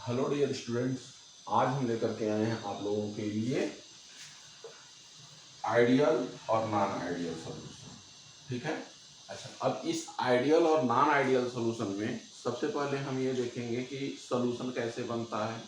Hello dear students, आज हम लेकर के आए हैं आप लोगों के लिए आइडियल और नॉन आइडियल सॉल्यूशन। ठीक है। अच्छा, अब इस आइडियल और नॉन आइडियल सॉल्यूशन में सबसे पहले हम ये देखेंगे कि सॉल्यूशन कैसे बनता है,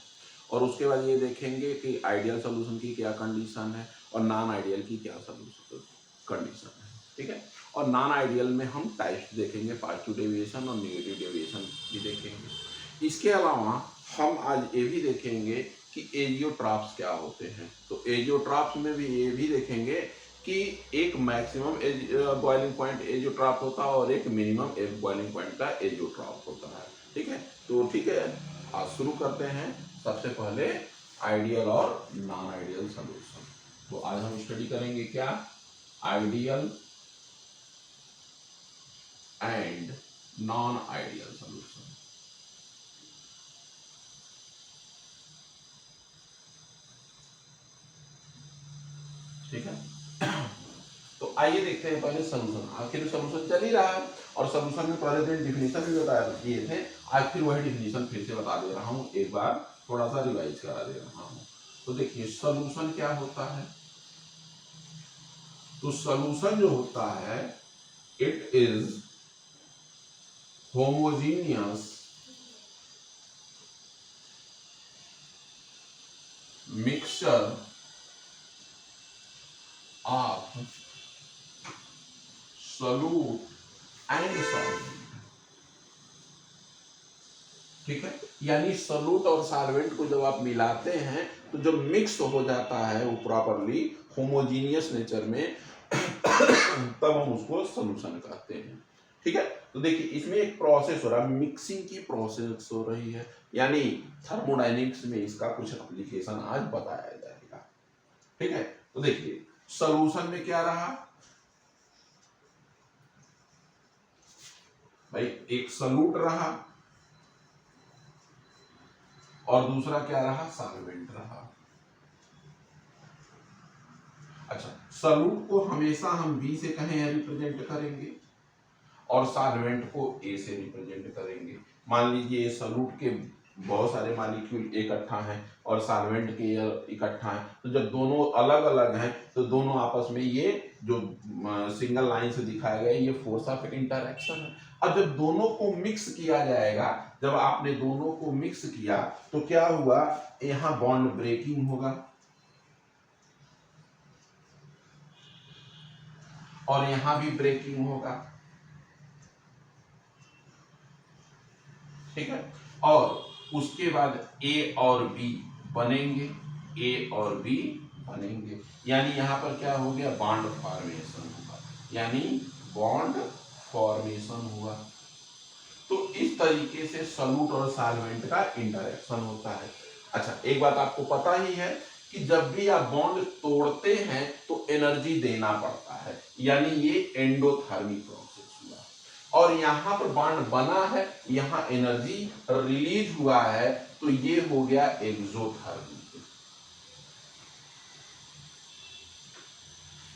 और उसके बाद ये देखेंगे कि आइडियल सॉल्यूशन की क्या कंडीशन है और नॉन आइडियल की क्या सॉल्यूशन कंडीशन है। ठीक है। और नॉन आइडियल में हम टाइप्स देखेंगे, पॉजिटिव डेविएशन और नेगेटिव डेविएशन भी देखेंगे। इसके अलावा हम आज ये भी देखेंगे कि एजियोट्रॉप्स क्या होते हैं। तो एजियोट्रॉप्स में भी ये भी देखेंगे कि एक मैक्सिमम बॉइलिंग पॉइंट एजियोट्रॉप होता है और एक मिनिमम बॉइलिंग पॉइंट का एजियोट्रॉप होता है। ठीक है। तो ठीक है, आज शुरू करते हैं। सबसे पहले आइडियल और नॉन आइडियल सॉल्यूशन। तो आज हम स्टडी करेंगे क्या, ideal and non ideal solution. ठीक है। तो आइए देखते हैं पहले सॉल्यूशन। आखिर सॉल्यूशन चल ही रहा है और सॉल्यूशन में पहले दिन डिफिनीशन भी बता दिए थे, आज फिर वही डिफिनीशन फिर से बता दे रहा हूँ, एक बार थोड़ा सा रिवाइज करा दे रहा हूँ। तो देखिए सॉल्यूशन क्या होता है। तो सॉल्यूशन जो होता है, it is homogeneous mixture of solute and solvent. ठीक है। यानी सॉल्यूट और सॉल्वेंट को जब आप मिलाते हैं तो जब मिक्स हो जाता है वो प्रॉपरली होमोजीनियस नेचर में तब हम उसको सॉल्यूशन कहते हैं। ठीक है। तो देखिए इसमें एक प्रोसेस हो रहा है, मिक्सिंग की प्रोसेस हो रही है, यानी थर्मोडायनेमिक्स में इसका कुछ एप्लीकेशन आज बताया जाएगा। ठीक है। तो देखिए सॉल्यूशन में क्या रहा भाई, एक सॉल्यूट रहा और दूसरा क्या रहा, सॉल्वेंट रहा। अच्छा, सॉल्यूट को हमेशा हम बी से कहें रिप्रेजेंट करेंगे और सॉल्वेंट को ए से रिप्रेजेंट करेंगे। मान लीजिए ये सॉल्यूट के बहुत सारे मॉलिक्यूल इकट्ठा हैं और सॉल्वेंट के इकट्ठा हैं, तो जब दोनों अलग अलग हैं तो दोनों आपस में ये जो सिंगल लाइन से दिखाया गया ये फोर्स ऑफ इंटरएक्शन है। अब जब दोनों को मिक्स किया जाएगा, जब आपने दोनों को मिक्स किया तो क्या हुआ, यहाँ बॉन्ड ब्रेकिंग होगा और यहां भी ब्रेकिंग होगा। ठीक है। और उसके बाद ए और बी बनेंगे, ए और बी बनेंगे, यानी यहां पर क्या हो गया, बॉन्ड फॉर्मेशन हुआ, यानी बॉन्ड फॉर्मेशन हुआ। तो इस तरीके से सॉल्यूट और सॉल्वेंट का इंटरेक्शन होता है। अच्छा, एक बात आपको पता ही है कि जब भी आप बॉन्ड तोड़ते हैं तो एनर्जी देना पड़ता है, यानी ये एंडोथर्मिक प्रोसेस हुआ। और यहां पर बॉन्ड बना है, यहां एनर्जी रिलीज हुआ है, तो ये हो गया एक्सोथर्मिक।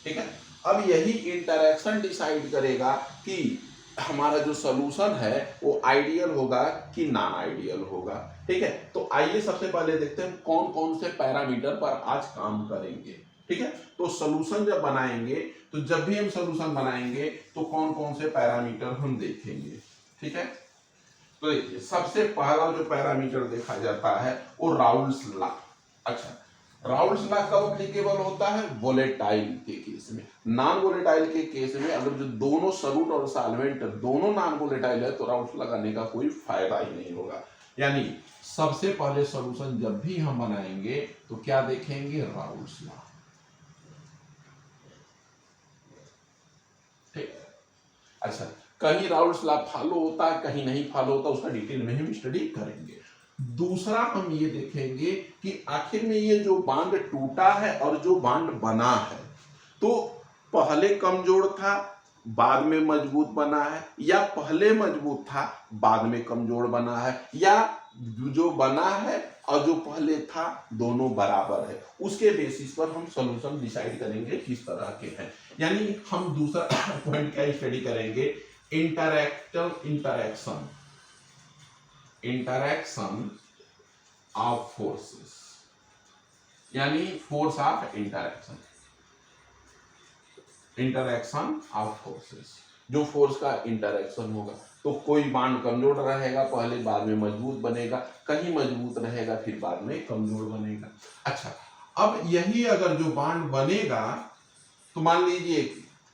ठीक है। अब यही इंटरेक्शन डिसाइड करेगा कि हमारा जो सॉल्यूशन है वो आइडियल होगा कि नॉन आइडियल होगा। ठीक है। तो आइए सबसे पहले देखते हैं कौन कौन से पैरामीटर पर आज काम करेंगे। ठीक है। तो सॉल्यूशन जब बनाएंगे, तो जब भी हम सॉल्यूशन बनाएंगे तो कौन कौन से पैरामीटर हम देखेंगे। ठीक है। तो देखिए सबसे पहला जो पैरामीटर देखा जाता है वो राउल्स लॉ। अच्छा, राउल्स लॉ कब एप्लीकेबल होता है, वोलेटाइल के केस में। नॉन वोलेटाइल के केस में अगर जो दोनों सॉल्यूट और सॉल्वेंट दोनों नॉन वोलेटाइल है तो राउल्स लॉ लगाने का कोई फायदा ही नहीं होगा। यानी सबसे पहले सॉल्यूशन जब भी हम बनाएंगे तो क्या देखेंगे, राउल्स लॉ। ठीक। अच्छा, कहीं राउल्स लॉ फॉलो होता है, कहीं नहीं फॉलो होता, उसका डिटेल में हम स्टडी करेंगे। दूसरा हम ये देखेंगे कि आखिर में ये जो बांध टूटा है और जो बांध बना है, तो पहले कमजोर था बाद में मजबूत बना है, या पहले मजबूत था बाद में कमजोर बना है, या जो बना है और जो पहले था दोनों बराबर है। उसके बेसिस पर हम सॉल्यूशन डिसाइड करेंगे किस तरह के हैं। यानी हम दूसरा पॉइंट क्या स्टडी करेंगे, इंटरैक्शन ऑफ फोर्सेस, यानी force of interaction, interaction of forces, जो फोर्स का इंटरैक्शन होगा। तो कोई बांड कमजोर रहेगा पहले, बाद में मजबूत बनेगा, कहीं मजबूत रहेगा फिर बाद में कमजोर बनेगा। अच्छा, अब यही अगर जो बांड बनेगा तो मान लीजिए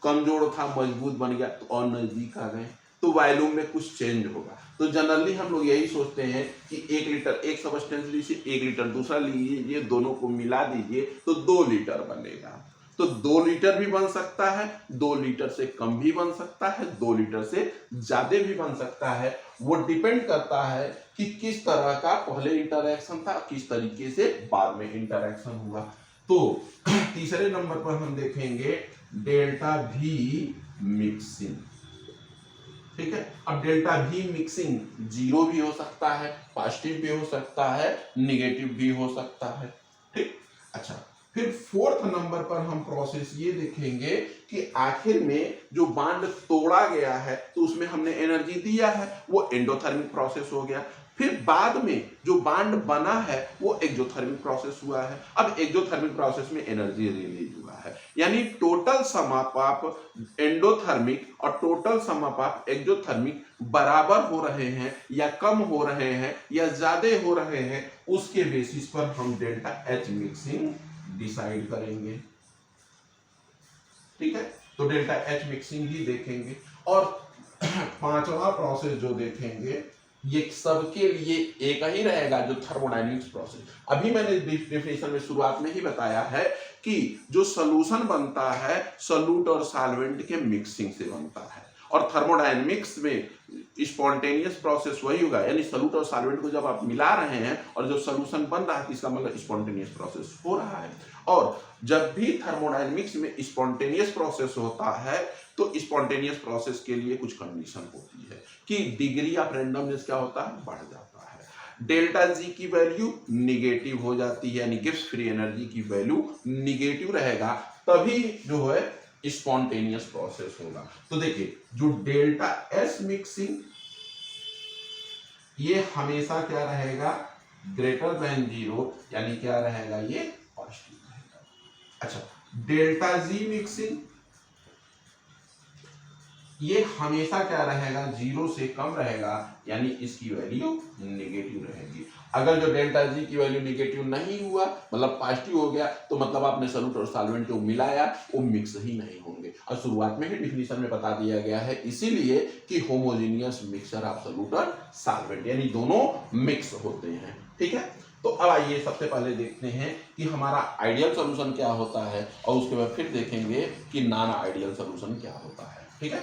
कमजोर था मजबूत बन गया तो और नजदीक आ गए तो वॉल्यूम में कुछ चेंज होगा। तो जनरली हम लोग यही सोचते हैं कि 1 लीटर एक सब्सटेंस लीजिए, 1 लीटर दूसरा लीजिए, दोनों को मिला दीजिए तो 2 लीटर बनेगा। तो 2 लीटर भी बन सकता है, 2 लीटर से कम भी बन सकता है, 2 लीटर से ज्यादा भी बन सकता है। वो डिपेंड करता है कि किस तरह का पहले इंटरैक्शन था, किस तरीके से बाद में इंटरैक्शन हुआ। तो तीसरे नंबर पर हम देखेंगे डेल्टा भी मिक्सिंग। ठीक है, अब डेल्टा भी मिक्सिंग 0 भी हो सकता है, पॉजिटिव भी हो सकता है, निगेटिव भी हो सकता है। ठीक, अच्छा, फिर फोर्थ नंबर पर हम प्रोसेस ये देखेंगे कि आखिर में जो बांड तोड़ा गया है तो उसमें हमने एनर्जी दिया है, वो एंडोथर्मिक प्रोसेस हो गया। फिर बाद में जो बांड बना है वो एक्सोथर्मिक प्रोसेस हुआ है। अब एक्सोथर्मिक प्रोसेस में एनर्जी रिलीज हुआ है, यानी टोटल सम ऑफ एंडोथर्मिक और टोटल सम ऑफ एक्सोथर्मिक बराबर हो रहे हैं या कम हो रहे हैं या ज्यादा हो रहे हैं, उसके बेसिस पर हम डेल्टा एच मिक्सिंग डिसाइड करेंगे। ठीक है, तो डेल्टा एच मिक्सिंग ही देखेंगे। और पांचवा प्रोसेस जो देखेंगे ये सबके लिए एक ही रहेगा, जो थर्मोडायनेमिक्स प्रोसेस। अभी मैंने डेफिनेशन में शुरुआत में ही बताया है कि जो सॉल्यूशन बनता है सॉल्यूट और सॉल्वेंट के मिक्सिंग से बनता है, और थर्मोडायनेमिक्स में स्पॉन्टेनियस प्रोसेस वही होगा, यानी सॉल्यूट और सॉल्वेंट को जब आप मिला रहे हैं और जो सॉल्यूशन बन रहा है इसका मतलब स्पॉन्टेनियस प्रोसेस हो रहा है। और जब भी थर्मोडायनेमिक्स में स्पॉन्टेनियस प्रोसेस होता है तो स्पॉन्टेनियस प्रोसेस के लिए कुछ कंडीशन होती है कि डिग्री ऑफ रैंडमनेस क्या होता है, बढ़ जाता है। डेल्टा जी की वैल्यू निगेटिव हो जाती है, यानी गिब्स फ्री एनर्जी की वैल्यू निगेटिव रहेगा, तभी जो है स्पॉन्टेनियस प्रोसेस होगा। तो देखिए जो डेल्टा एस मिक्सिंग ये हमेशा क्या रहेगा, ग्रेटर देन 0, यानी क्या रहेगा, ये पॉजिटिव रहेगा। अच्छा, डेल्टा जी मिक्सिंग ये हमेशा क्या रहेगा, 0 से कम रहेगा, यानी इसकी वैल्यू नेगेटिव रहेगी। अगर जो डेल्टा जी की वैल्यू नेगेटिव नहीं हुआ, मतलब पॉजिटिव हो गया, तो मतलब आपने सॉल्यूट और सॉल्वेंट जो मिलाया वो मिक्स ही नहीं होंगे। और शुरुआत में ही डिफिनीशन में बता दिया गया है इसीलिए कि होमोजेनियस मिक्सचर ऑफ सॉल्यूट और सॉल्वेंट, यानी दोनों मिक्स होते हैं। ठीक है, तो अब आइए सबसे पहले देखते हैं कि हमारा आइडियल सॉल्यूशन क्या होता है, और उसके बाद फिर देखेंगे कि नॉन आइडियल सॉल्यूशन क्या होता है। ठीक है,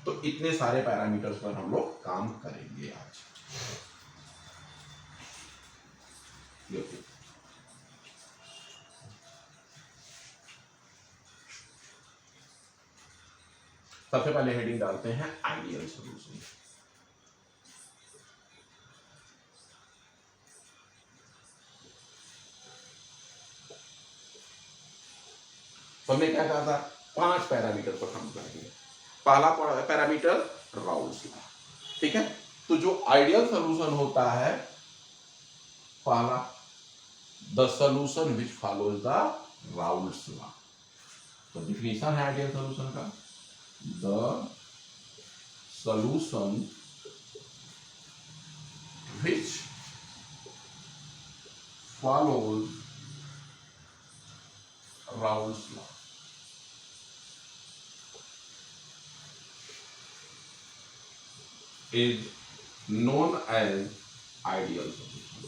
तो इतने सारे पैरामीटर्स पर हम लोग काम करेंगे आज। देखिए, सबसे पहले हेडिंग डालते हैं आइडियल सॉल्यूशन। तो हमने क्या कहा था, 5 पैरामीटर पर काम करेंगे। पहला पैरामीटर राउल्स लॉ। ठीक है, तो जो आइडियल सॉल्यूशन होता है, पहला the solution which follows the Raoult's law. तो डिफिनीशन है आइडियल सॉल्यूशन का, the solution which follows Raoult's law is known as ideal solution।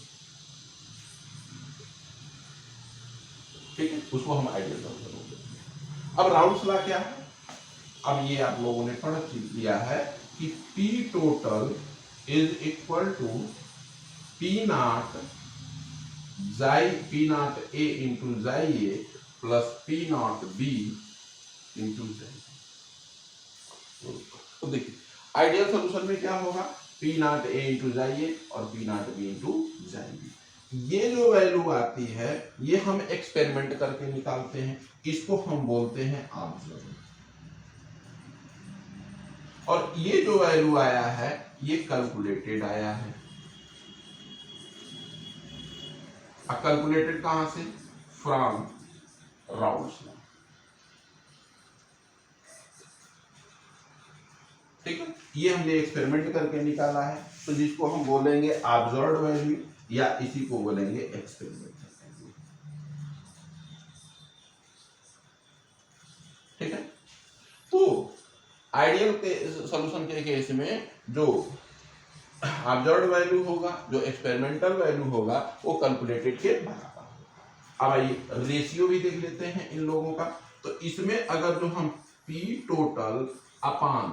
ठीक है, उसको हम आइडियल सॉल्यूशन बोलते हैं। अब राउल्स लॉ क्या है, अब ये आप लोगों ने पढ़ लिया है कि P total is equal to P not A into chi A plus P not B into chi. तो देखिए आइडियल सॉल्यूशन में क्या होगा, P not A into chi A और P not B into chi B। ये जो value आती है ये हम एक्सपेरिमेंट करके निकालते हैं, इसको हम बोलते हैं ऑब्जर्व। और ये जो वैल्यू आया है ये कैलकुलेटेड आया है। कैलकुलेटेड कहां से? From Raoult's law. ठीक है, ये हमने एक्सपेरिमेंट करके निकाला है, तो जिसको हम बोलेंगे ऑब्जर्व्ड वैल्यू या इसी को बोलेंगे एक्सपेरिमेंटल वैल्यू। ठीक है, तो आइडियल के सॉल्यूशन के केस में जो ऑब्जर्व्ड वैल्यू होगा, जो एक्सपेरिमेंटल वैल्यू होगा, वो कैलकुलेटेड के बराबर होगा। अब आइए रेशियो भी देख लेते हैं इन लोगों का। तो इसमें अगर जो हम P total upon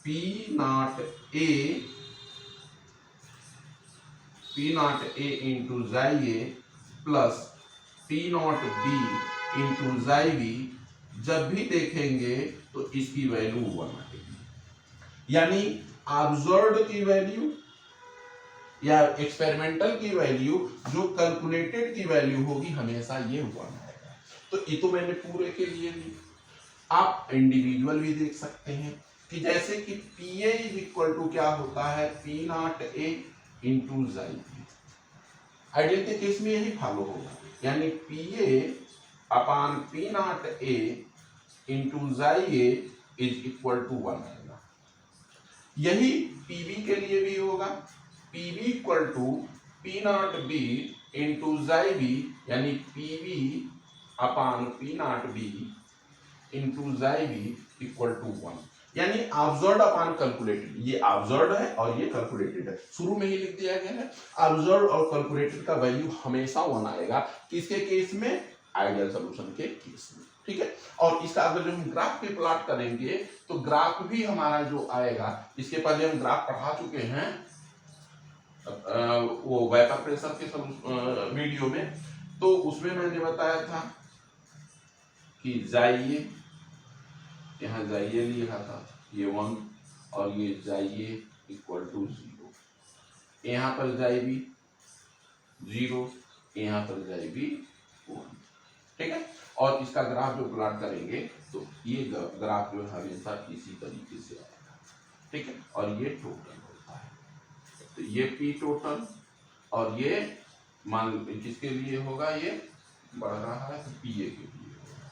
P not A into chi A plus P not B into chi B जब भी देखेंगे तो इसकी वैल्यू 1 आएगी। यानी ऑब्जर्व्ड की वैल्यू या एक्सपेरिमेंटल की वैल्यू जो कैलकुलेटेड की वैल्यू होगी हमेशा ये 1 आएगा। तो ये तो मैंने पूरे के लिए ली, आप इंडिविजुअल भी देख सकते हैं कि जैसे कि P A is equal to क्या होता है, P not A into chi. Ideal के केस में यही फॉलो होगा, यानी P A upon P not A into chi A is equal to 1 आएगा। यही पीबी के लिए भी होगा, PB equal to P not B into chi B, यानी PB upon P not B into chi B equal to 1। यानी observed upon calculated, ये observed है और ये कैलकुलेटेड है, शुरू में ही लिख दिया गया है। ऑब्जर्व्ड और कैलकुलेटेड का वैल्यू हमेशा 1 आएगा, किसके केस में? आइडियल सॉल्यूशन के केस में। ठीक है, और इसका अगर जो हम ग्राफ पे प्लॉट करेंगे तो ग्राफ भी हमारा जो आएगा, इसके पहले हम ग्राफ पढ़ा चुके हैं वो वेपर प्रेशर के वीडियो में, तो उसमें मैंने बताया था कि जाइए, यहाँ जाइए लिखा था ये 1 और ये जाइए इक्वल टू 0, यहाँ पर जाए भी 0, यहाँ पर जाए भी 1। ठीक है, और इसका ग्राफ जो प्लॉट करेंगे तो ये ग्राफ जो है हमेशा इसी तरीके से आएगा। ठीक है, और ये टोटल होता है, तो ये पी टोटल और ये मान किसके लिए होगा, ये बढ़ रहा है तो पी ए के लिए होगा,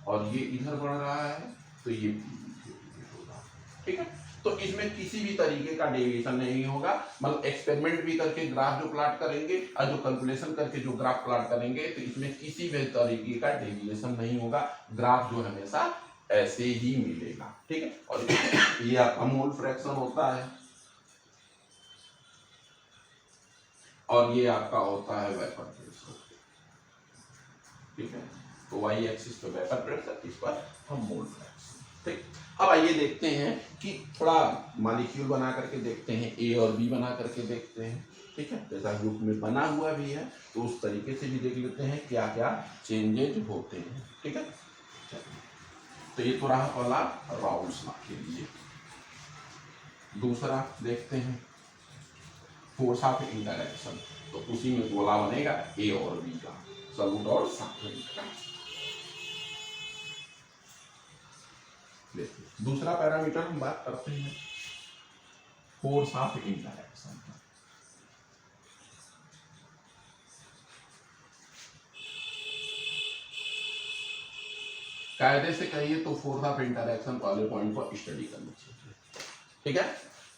और ये इधर बढ़ रहा है तो ये होगा। ठीक है, तो इसमें किसी भी तरीके का डेविएशन नहीं होगा, मतलब एक्सपेरिमेंट भी करके ग्राफ जो प्लॉट करेंगे और जो कैलकुलेशन करके जो ग्राफ प्लॉट करेंगे तो इसमें किसी भी तरीके का डेविएशन नहीं होगा, ग्राफ जो हमेशा ऐसे ही मिलेगा। ठीक है, और ये आपका मोल फ्रैक्शन होता है और ये आपका होता है वेपर प्रेशर। ठीक है, तो वाई एक्सिस पे वेपर प्रेशर, इस पर हम मोल फ्रैक्शन। ठीक, अब आइए देखते हैं कि थोड़ा मॉलिक्यूल बना करके देखते हैं, ए और बी बना करके देखते हैं। ठीक है, जैसा ग्रुप में बना हुआ भी है तो उस तरीके से भी देख लेते हैं क्या क्या चेंजेज होते हैं। ठीक है, तो ये तो रहा पहला राउल्स लॉ के लिए। दूसरा देखते हैं फोर्स ऑफ इंटरैक्शन, तो उसी में गोला बनेगा ए और बी का, सॉल्यूट और सॉल्वेंट का। देखिए दूसरा पैरामीटर हम बात करते हैं फोर्स ऑफ इंटरैक्शन का। कायदे से कहिए तो फोर्स ऑफ इंटरैक्शन वाले पॉइंट पर स्टडी करनी चाहिए। ठीक है,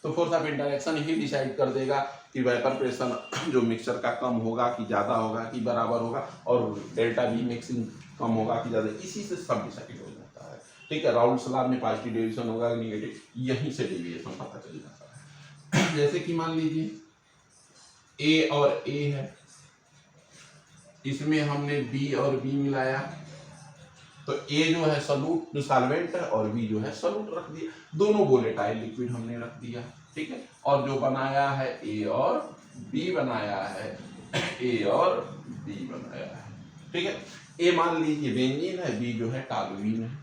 तो force of interaction he decide कर देगा कि वेपर प्रेशर जो मिक्सचर का कम होगा कि ज्यादा होगा कि बराबर होगा, और डेल्टा बी मिक्सिंग कम होगा कि ज्यादा, इसी से सब डिसाइड हो जाता है। ठीक है, राउल्स लॉ में पॉजिटिव डेविएशन होगा कि नेगेटिव, यहीं से डेविएशन पता चल जाता है। जैसे कि मान लीजिए ए और ए है, इसमें हमने बी और बी मिलाया, तो ए जो है सॉल्यूट सॉल्वेंट है और बी जो है सॉल्यूट रख दिया, दोनों वोलेटाइल लिक्विड हमने रख दिया। ठीक है, और जो बनाया है ए और बी बनाया है, ए और बी बनाया है। ठीक है, ए मान लीजिए बेंजीन है, बी जो है टॉलुइन है।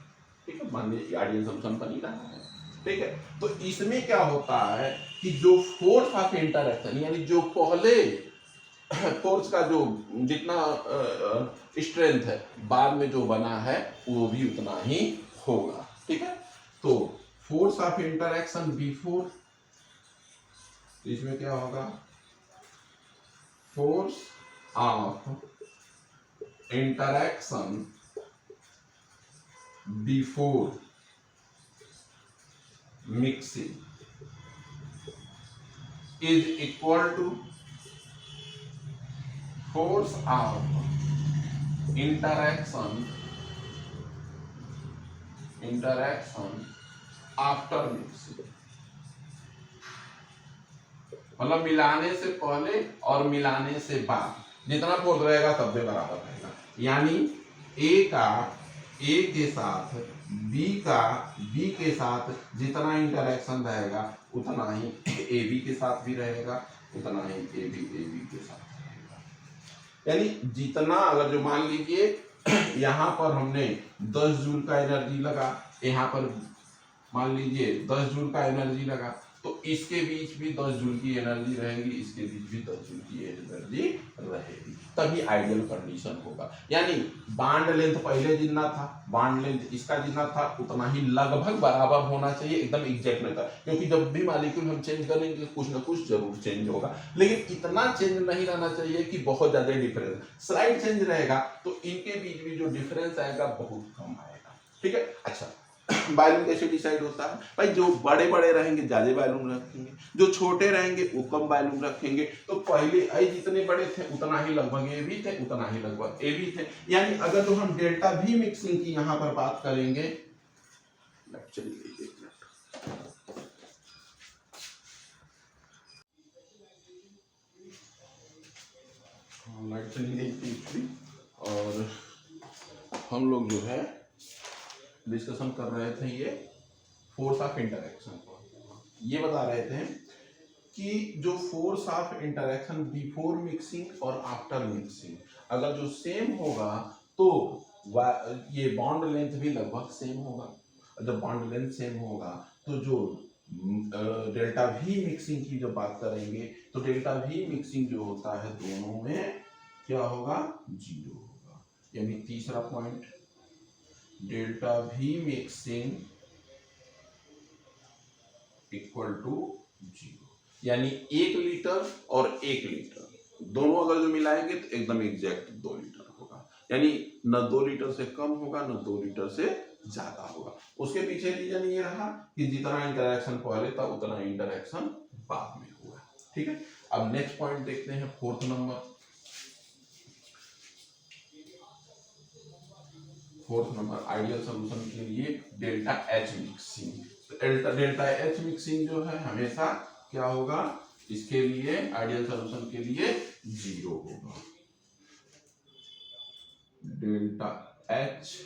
ठीक है, मान लीजिए आइडियल सॉल्यूशन बन ही रहा है। ठीक है, तो इसमें क्या होता है कि जो फोर्स ऑफ इंटरैक्शन, यानी जो पहले फोर्स का जो जितना स्ट्रेंथ है, बाद में जो बना है वो भी उतना ही होगा। ठीक है, तो फोर्स ऑफ इंटरैक्शन बिफोर, इसमें क्या होगा, force of interaction before mixing is equal to force of interaction after mixing, मतलब मिलाने से पहले और मिलाने से बाद जितना फोर्स रहेगा सब में बराबर रहेगा। यानी ए के साथ बी के साथ जितना इंटरेक्शन रहेगा उतना ही ए बी के साथ भी रहेगा, उतना ही ए बी के साथ रहेगा। यानी जितना, अगर जो मान लीजिए यहाँ पर हमने 10 जूल का एनर्जी लगा, यहाँ पर मान लीजिए 10 जूल का एनर्जी लगा, तो इसके बीच भी 10 जूल की एनर्जी रहेगी, इसके बीच भी 10 जूल की एनर्जी रहेगी, तभी आइडियल कंडीशन होगा। यानी बॉन्ड लेंथ पहले जितना था, बॉन्ड लेंथ इसका जितना था उतना ही लगभग बराबर होना चाहिए, एकदम एग्जैक्ट नहीं था, क्योंकि जब भी मॉलिक्यूल हम चेंज करेंगे कुछ ना कुछ जरूर चेंज होगा, लेकिन इतना चेंज नहीं रहना चाहिए कि बहुत ज्यादा डिफरेंस, स्लाइड चेंज रहेगा तो इनके बीच भी जो डिफरेंस आएगा बहुत कम आएगा। ठीक है। अच्छा, वॉल्यूम कैसे डिसाइड होता है भाई? जो बड़े बड़े रहेंगे ज्यादा वॉल्यूम रखेंगे, जो छोटे रहेंगे वो कम वॉल्यूम रखेंगे। तो पहले आई जितने बड़े थे उतना ही लगभग ए भी थे, उतना ही लगभग ए भी थे। यानी अगर जो हम डेल्टा भी मिक्सिंग की यहाँ पर बात करेंगे, लाइट चली गई थी और हम लोग जो है डिस्कशन कर रहे थे ये फोर्स ऑफ इंटरेक्शन को। ये बता रहे थे कि जो force of interaction before mixing और आफ्टर मिक्सिंग अगर जो सेम होगा तो ये बॉन्ड लेंथ भी लगभग सेम होगा। जब बॉन्ड लेंथ सेम होगा तो जो डेल्टा भी मिक्सिंग की जब बात करेंगे तो डेल्टा भी मिक्सिंग जो होता है दोनों में क्या होगा? जीरो होगा। यानी तीसरा पॉइंट, डेल्टा भी मिक्सिंग इक्वल टू जीरो। यानी 1 लीटर और 1 लीटर दोनों अगर जो मिलाएंगे तो एकदम एग्जैक्ट 2 लीटर होगा। यानी न 2 लीटर से कम होगा न 2 लीटर से ज्यादा होगा। उसके पीछे रीजन ये रहा कि जितना इंटरेक्शन पहले था उतना इंटरेक्शन बाद में हुआ। ठीक है। अब नेक्स्ट पॉइंट देखते हैं, fourth number. Fourth number ideal solution के लिए delta H mixing. Delta H mixing जो है हमेशा क्या होगा? इसके लिए आइडियल सॉल्यूशन के लिए जीरो होगा। डेल्टा एच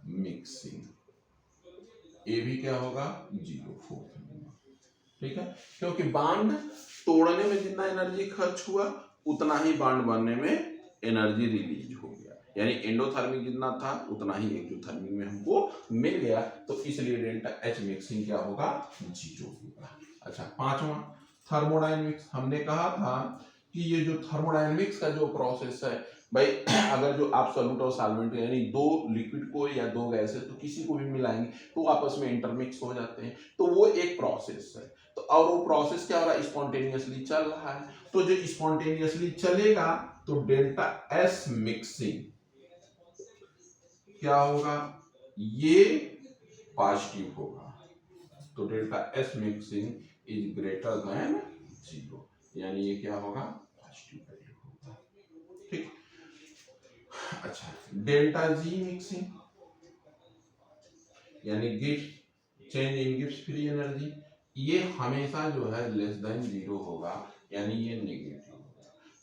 मिक्सिंग ये भी क्या होगा? जीरो। Fourth number. ठीक है। क्योंकि बांड तोड़ने में जितना एनर्जी खर्च हुआ उतना ही बांड बनने में एनर्जी रिलीज हो गया। यानी एंडोथर्मिक जितना था उतना ही एक्सोथर्मिक में हमको मिल गया, तो इसलिए डेल्टा एच मिक्सिंग क्या होगा? जीरो होगा। अच्छा, पांचवा थर्मोडायनेमिक्स। हमने कहा था कि ये जो थर्मोडायनेमिक्स का जो प्रोसेस है भाई, अगर जो आप सॉल्यूट और सॉल्वेंट यानी दो लिक्विड को या दो गैसेस तो किसी को भी मिलाएंगे तो आपस में इंटरमिक्स हो जाते हैं, तो वो एक प्रोसेस है। तो और वो प्रोसेस क्या हो रहा है? स्पॉन्टेनियसली चल रहा है। तो जो स्पॉन्टेनियसली चलेगा तो डेल्टा एस मिक्सिंग क्या होगा? ये पॉजिटिव होगा। तो delta S mixing is greater than zero, यानी ये क्या होगा? पॉजिटिव वैल्यू होगा। ठीक। अच्छा, डेल्टा जी मिक्सिंग यानी Gibbs change in Gibbs free energy, ये हमेशा जो है लेस देन जीरो होगा, यानी ये नेगेटिव होगा।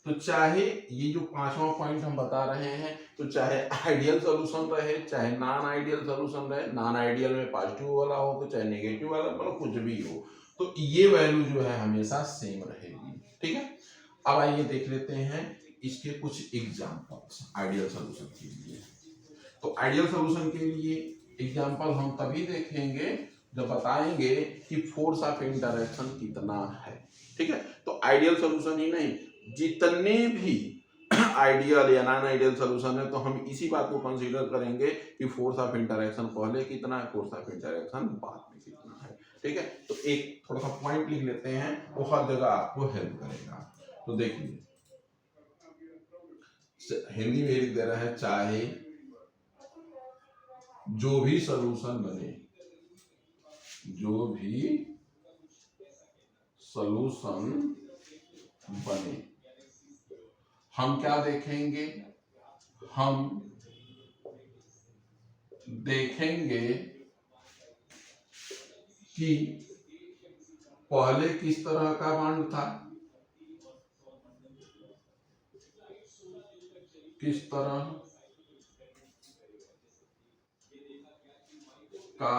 तो चाहे ये जो पांचवा पॉइंट हम बता रहे हैं, तो चाहे आइडियल सॉल्यूशन रहे चाहे नॉन आइडियल सॉल्यूशन रहे, नॉन आइडियल में पॉजिटिव वाला हो तो चाहे नेगेटिव वाला, मतलब कुछ भी हो, तो ये वैल्यू जो है हमेशा सेम रहेगी। ठीक है। अब आइए देख लेते हैं इसके कुछ एग्जांपल्स आइडियल सॉल्यूशन के लिए। तो आइडियल सॉल्यूशन के लिए एग्जांपल हम तभी देखेंगे जब बताएंगे कि फोर्स ऑफ इंटरेक्शन कितना है। ठीक है। तो आइडियल सॉल्यूशन ही नहीं, जितने भी आइडियल या नॉन आइडियल सॉल्यूशन है तो हम इसी बात को कंसीडर करेंगे कि फोर्स ऑफ इंटरेक्शन पहले कितना है, फोर्स ऑफ इंटरेक्शन बाद में कितना है। ठीक है। तो एक थोड़ा सा पॉइंट लिख लेते हैं, वो हर जगह आपको हेल्प करेगा। तो देखिए, हिंदी में लिख दे रहे हैं, चाहे जो भी सॉल्यूशन बने, जो भी सॉल्यूशन बने, हम क्या देखेंगे, हम देखेंगे कि पहले किस तरह का बॉन्ड था, किस तरह का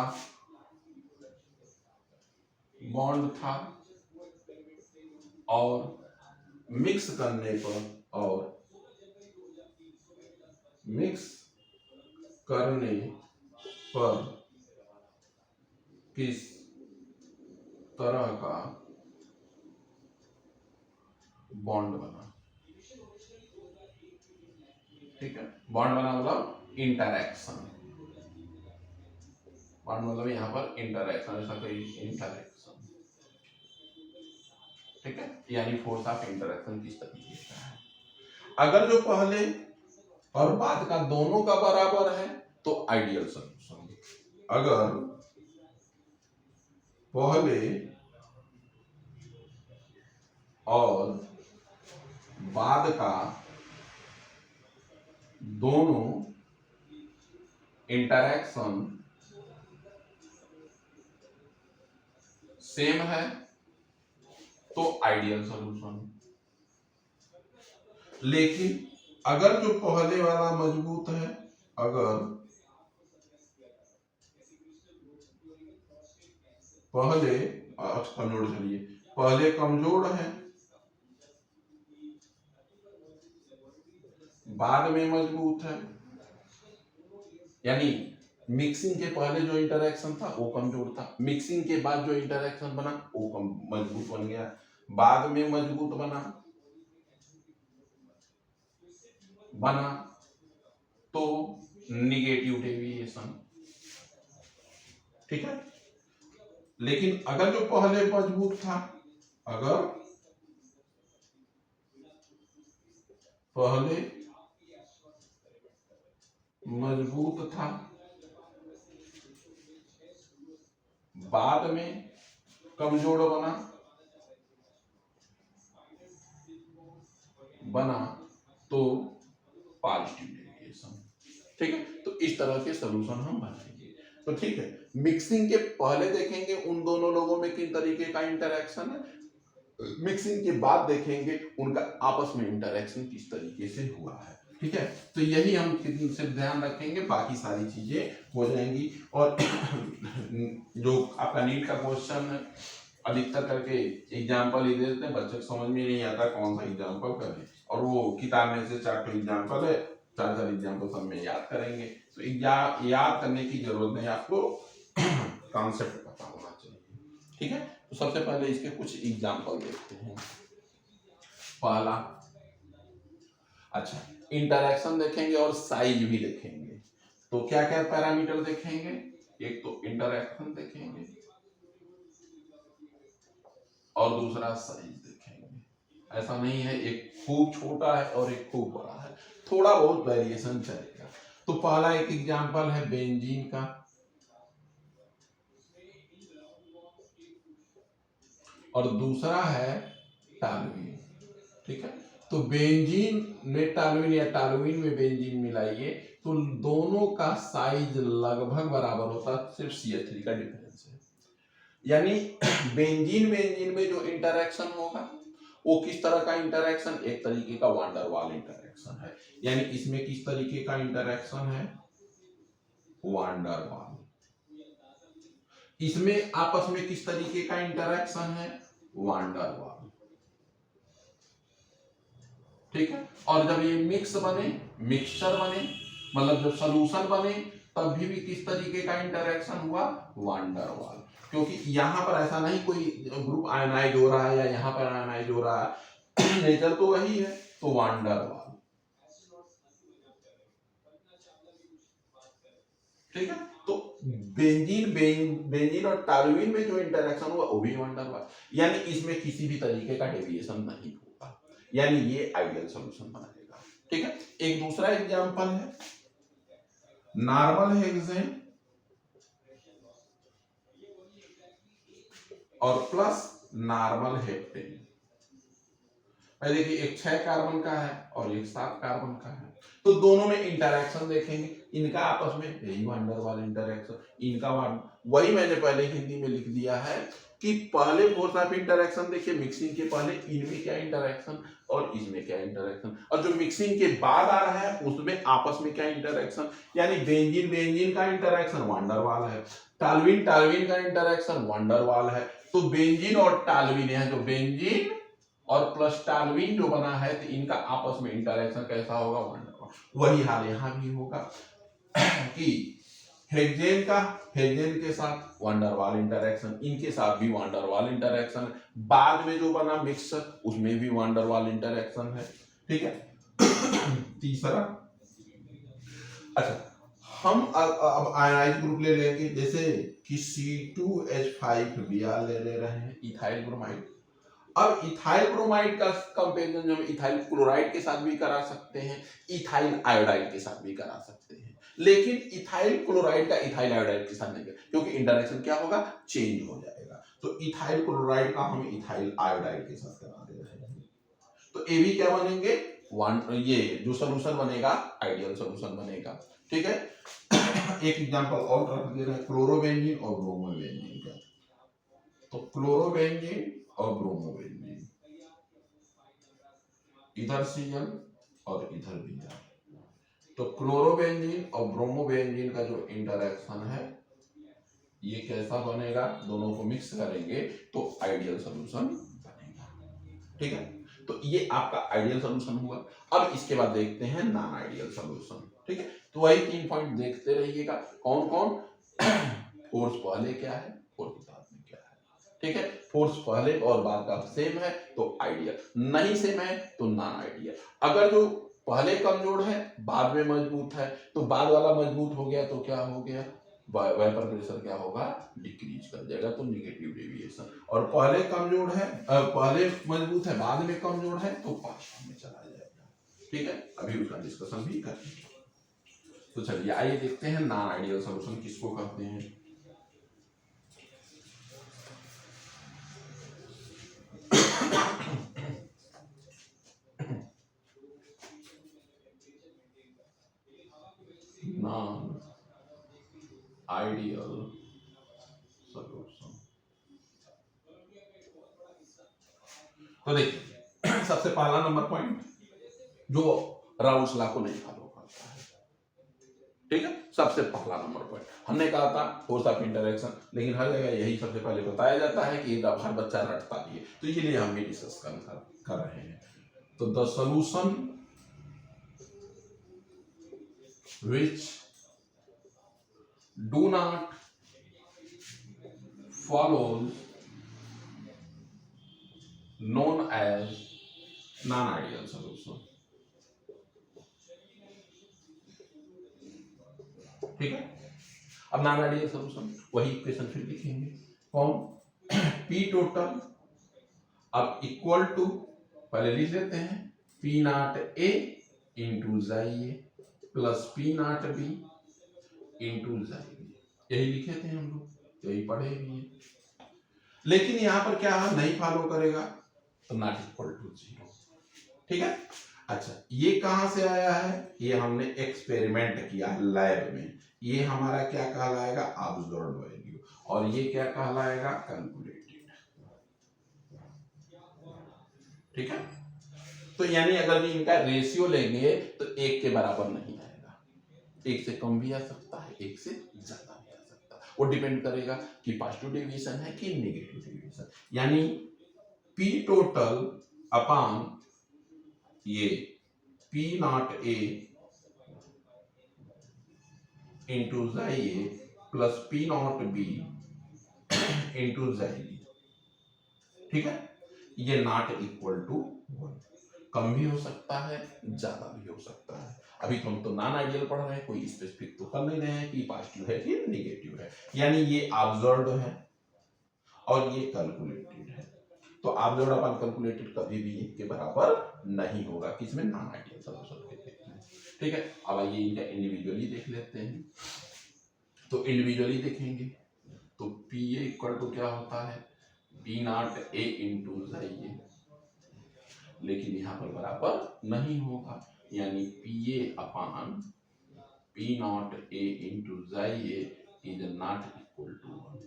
बॉन्ड था, और मिक्स करने पर, और मिक्स करने पर किस तरह का बॉन्ड बना। ठीक है, बॉन्ड बना मतलब इंटरैक्शन, बॉन्ड मतलब यहाँ पर इंटरैक्शन, ऐसा कोई इंटरैक्शन। ठीक है, यानी फोर्स ऑफ इंटरैक्शन किस तरीके का है। अगर जो पहले और बाद का दोनों का बराबर है तो आइडियल सॉल्यूशन। अगर पहले और बाद का दोनों इंटरैक्शन सेम है तो आइडियल सॉल्यूशन। लेकिन अगर जो पहले वाला मजबूत है, अगर पहले कमजोर, चलिए पहले कमजोर है, बाद में मजबूत है, यानी मिक्सिंग के पहले जो इंटरैक्शन था वो कमजोर था, मिक्सिंग के बाद जो इंटरैक्शन बना वो मजबूत बन गया, बाद में मजबूत बना तो निगेटिव डेविएशन। ठीक है, लेकिन अगर जो पहले मजबूत था, अगर पहले मजबूत था, बाद में कमजोर बना तो पॉजिटिव डेविएशन। ठीक है, तो इस तरह के सॉल्यूशन हम बनाएंगे। तो ठीक है, मिक्सिंग के पहले देखेंगे उन दोनों लोगों में किस तरीके का इंटरैक्शन है, मिक्सिंग के बाद देखेंगे उनका आपस में इंटरैक्शन किस तरीके से हुआ है। ठीक है, तो यही हम सिर्फ ध्यान रखेंगे, बाकी सारी चीजें हो जाएंगी। और जो आपका नीट का क्वेश्चन है, अधिकतर करके एग्जाम्पल ही दे देते हैं, बच्चे समझ में नहीं आता कौन सा एग्जाम्पल करें, और वो किताब में से 4 एग्जाम्पल है, 4 एग्जाम्पल सब में याद करेंगे। तो याद करने की जरूरत नहीं, आपको कॉन्सेप्ट पता होना चाहिए। ठीक है, तो सबसे पहले इसके कुछ एग्जाम्पल देखते हैं। पहला, अच्छा इंटरैक्शन देखेंगे और साइज भी देखेंगे। तो क्या क्या पैरामीटर देखेंगे, एक तो इंटरैक्शन देखेंगे और दूसरा साइज देखेंगे। ऐसा नहीं है एक खूब छोटा है और एक खूब बड़ा है, थोड़ा बहुत वेरिएशन चलेगा। तो पहला एक एग्जांपल है बेंजीन का, और दूसरा है टॉलुइन। ठीक है, तो बेंजीन में टॉलुइन या टॉलुइन में बेंजीन मिलाइए तो दोनों का साइज लगभग बराबर होता है, सिर्फ CH3 का डिफरेंस है। यानी बेंजीन में जो इंटरैक्शन होगा वो किस तरह का इंटरैक्शन, एक तरीके का वांडर वाल इंटरैक्शन है। यानी इसमें किस तरीके का इंटरैक्शन है, वांडर वाल। इसमें आपस में किस तरीके का इंटरैक्शन है, वांडर वाल। ठीक है, और जब ये मिक्स बने, मिक्सचर बने, मतलब जब सॉल्यूशन बने, तब भी किस तरीके का इंटरैक्शन हुआ, वांडर वाल। क्योंकि यहाँ पर ऐसा नहीं कोई ग्रुप आयनाइज हो रहा है या यहाँ पर आयनाइज हो रहा है, नेचर तो वही है, तो वांडर वाल। ठीक है, तो बेंजीन और टॉलुइन में जो इंटरैक्शन हुआ वो भी वांडर वाल, यानी इसमें किसी भी तरीके का डेविएशन नहीं होगा, यानी ये आइडियल सॉल्यूशन बनाएगा। ठीक है। एक दूसरा एग्जांपल है नॉर्मल हेक्सेन और प्लस नॉर्मल हेप्टेन। भाई देखिए एक 6 कार्बन का है और एक 7 कार्बन का है, तो दोनों में इंटरेक्शन देखेंगे, इनका आपस में यही वंडर वाल इंटरेक्शन, इनका वही मैंने पहले हिंदी में लिख दिया है कि पहले फोर्स ऑफ इंटरेक्शन देखिए मिक्सिंग के पहले इनमें क्या इंटरेक्शन और इसमें क्या इंटरेक्शन, और जो मिक्सिंग के बाद आ रहा है उसमें आपस में क्या इंटरेक्शन, यानी बेंजीन बेंजीन का इंटरेक्शन वंडर वाल है, टालविन टालविन का इंटरेक्शन वंडर वाल है। तो बेंजीन और टालविन है, जो बेंजीन और प्लस टालविन जो बना है तो इनका आपस में इंटरेक्शन कैसा होगा, वंडर वाल। वही हाल यहाँ भी होगा कि हेक्सेन के साथ वंडरवाल इंटरेक्शन, इनके साथ भी वंडरवाल इंटरेक्शन, बाद में जो बना मिक्सर उसमें भी वंडरवाल इंटरेक्शन है। ठीक है। तीसरा, अच्छा हम अब आयनाइज ग्रुप ले लेंगे, जैसे कि C2H5 Br ले रहे हैं इथाइल ब्रोमाइड। अब इथाइल ब्रोमाइड का कंपेरिजन हम इथाइल क्लोराइड के साथ भी करा सकते हैं, इथाइल आयोडाइड के साथ भी करा सकते हैं, लेकिन इथाइल क्लोराइड का इथाइल आयोडाइड के साथ नहीं, क्योंकि इंटरेक्शन क्या होगा, चेंज हो जाएगा। तो इथाइल क्लोराइड का हम इथाइल आयोडाइड के साथ करा दे रहे हैं, तो ये भी क्या बनेंगे, ये जो सोल्यूशन बनेगा आइडियल सोल्यूशन बनेगा। ठीक है। एक एग्जांपल और रख दे रहे हैं, क्लोरोबेंजीन और ब्रोमोबेंजीन का। तो क्लोरोबेंजीन और ब्रोमोबेंजीन, इधर Cl और इधर Br, तो क्लोरोबेंजीन और ब्रोमोबेंजीन का जो इंटरेक्शन है ये कैसा बनेगा, दोनों को मिक्स करेंगे तो आइडियल सॉल्यूशन बनेगा। ठीक है, तो ये आपका आइडियल सॉल्यूशन हुआ। अब इसके बाद देखते हैं नॉन आइडियल सॉल्यूशन। ठीक है, तो वही 3 पॉइंट देखते रहिएगा, कौन कौन फोर्स पहले क्या है, फोर्स बाद में क्या है। ठीक है, फोर्स पहले और बाद का सेम है तो आइडियल, नहीं सेम है तो नॉन आइडियल। अगर जो पहले कमजोर है बाद में मजबूत है, तो बाद वाला मजबूत हो गया तो क्या हो गया, वेपर प्रेशर क्या होगा, डिक्रीज कर जाएगा, तो नेगेटिव डेविएशन। और पहले कमजोर है, पहले मजबूत है बाद में कमजोर है तो पॉजिटिव में चला जाएगा। ठीक है, अभी उसका डिस्कशन भी करेंगे। तो चलिए आइए देखते हैं नॉन आइडियल सॉल्यूशन किसको कहते हैं। नॉन आइडियल सॉल्यूशन, तो देखिए सबसे पहला नंबर पॉइंट, जो राउल्स लॉ को नहीं फॉलो करता है। ठीक है, सबसे पहला नंबर पॉइंट हमने कहा था फोर्स ऑफ इंटरेक्शन, लेकिन हर जगह यही सबसे पहले बताया जाता है कि हर बच्चा रटता भी है, तो ये लिए हम भी डिस्कस कर रहे हैं। तो the solution which do not follow known as non-ideal solution। ठीक है, अब नॉन आइडियल सॉल्यूशन वही इक्वेशन फिर लिखेंगे, कौन, P टोटल अब इक्वल टू, पहले लिख लेते हैं P not A into Xi plus P not B into Xi, यही लिखे थे हम लोग, यही पढ़े भी हैं। लेकिन यहाँ पर क्या है, नहीं फॉलो करेगा तो नॉट इक्वल टू 0। ठीक है, अच्छा ये कहां से आया है, ये हमने एक्सपेरिमेंट किया लैब में, ये हमारा क्या कहलाएगा, ऑब्जर्व्ड वैल्यू, और ये क्या कहलाएगा, कैलकुलेटेड। ठीक है, तो यानी अगर भी इनका रेशियो लेंगे तो 1 के बराबर नहीं आएगा, 1 से कम भी आ सकता है, 1 से ज्यादा भी आ सकता है, वो डिपेंड करेगा कि पॉजिटिव डेविएशन है कि नेगेटिव डेविएशन। यानी P टोटल अपॉन ये P not A into Xi A plus P not B into Xi B। ठीक है, ये नॉट इक्वल टू 1, कम भी हो सकता है ज्यादा भी हो सकता है। अभी तो हम तो नॉन आइडियल पढ़ रहे हैं, कोई स्पेसिफिक तो कर नहीं रहे हैं कि पॉजिटिव है कि नेगेटिव है, यानी ये ऑब्जर्व्ड है और ये कैलकुलेटेड है। तो ऑब्जर्व्ड अपन कैलकुलेटेड कभी भी 1 के बराबर नहीं होगा, किसमें, नॉन आइडियल सॉल्यूशन के। ठीक है। अब आइए इनका इंडिविजुअली देख लेते हैं। तो इंडिविजुअली देखेंगे तो पी ए इक्वल टू क्या होता है, P not A into A, लेकिन यहाँ पर बराबर नहीं होगा, यानी P A upon P not A into A is not equal to 1।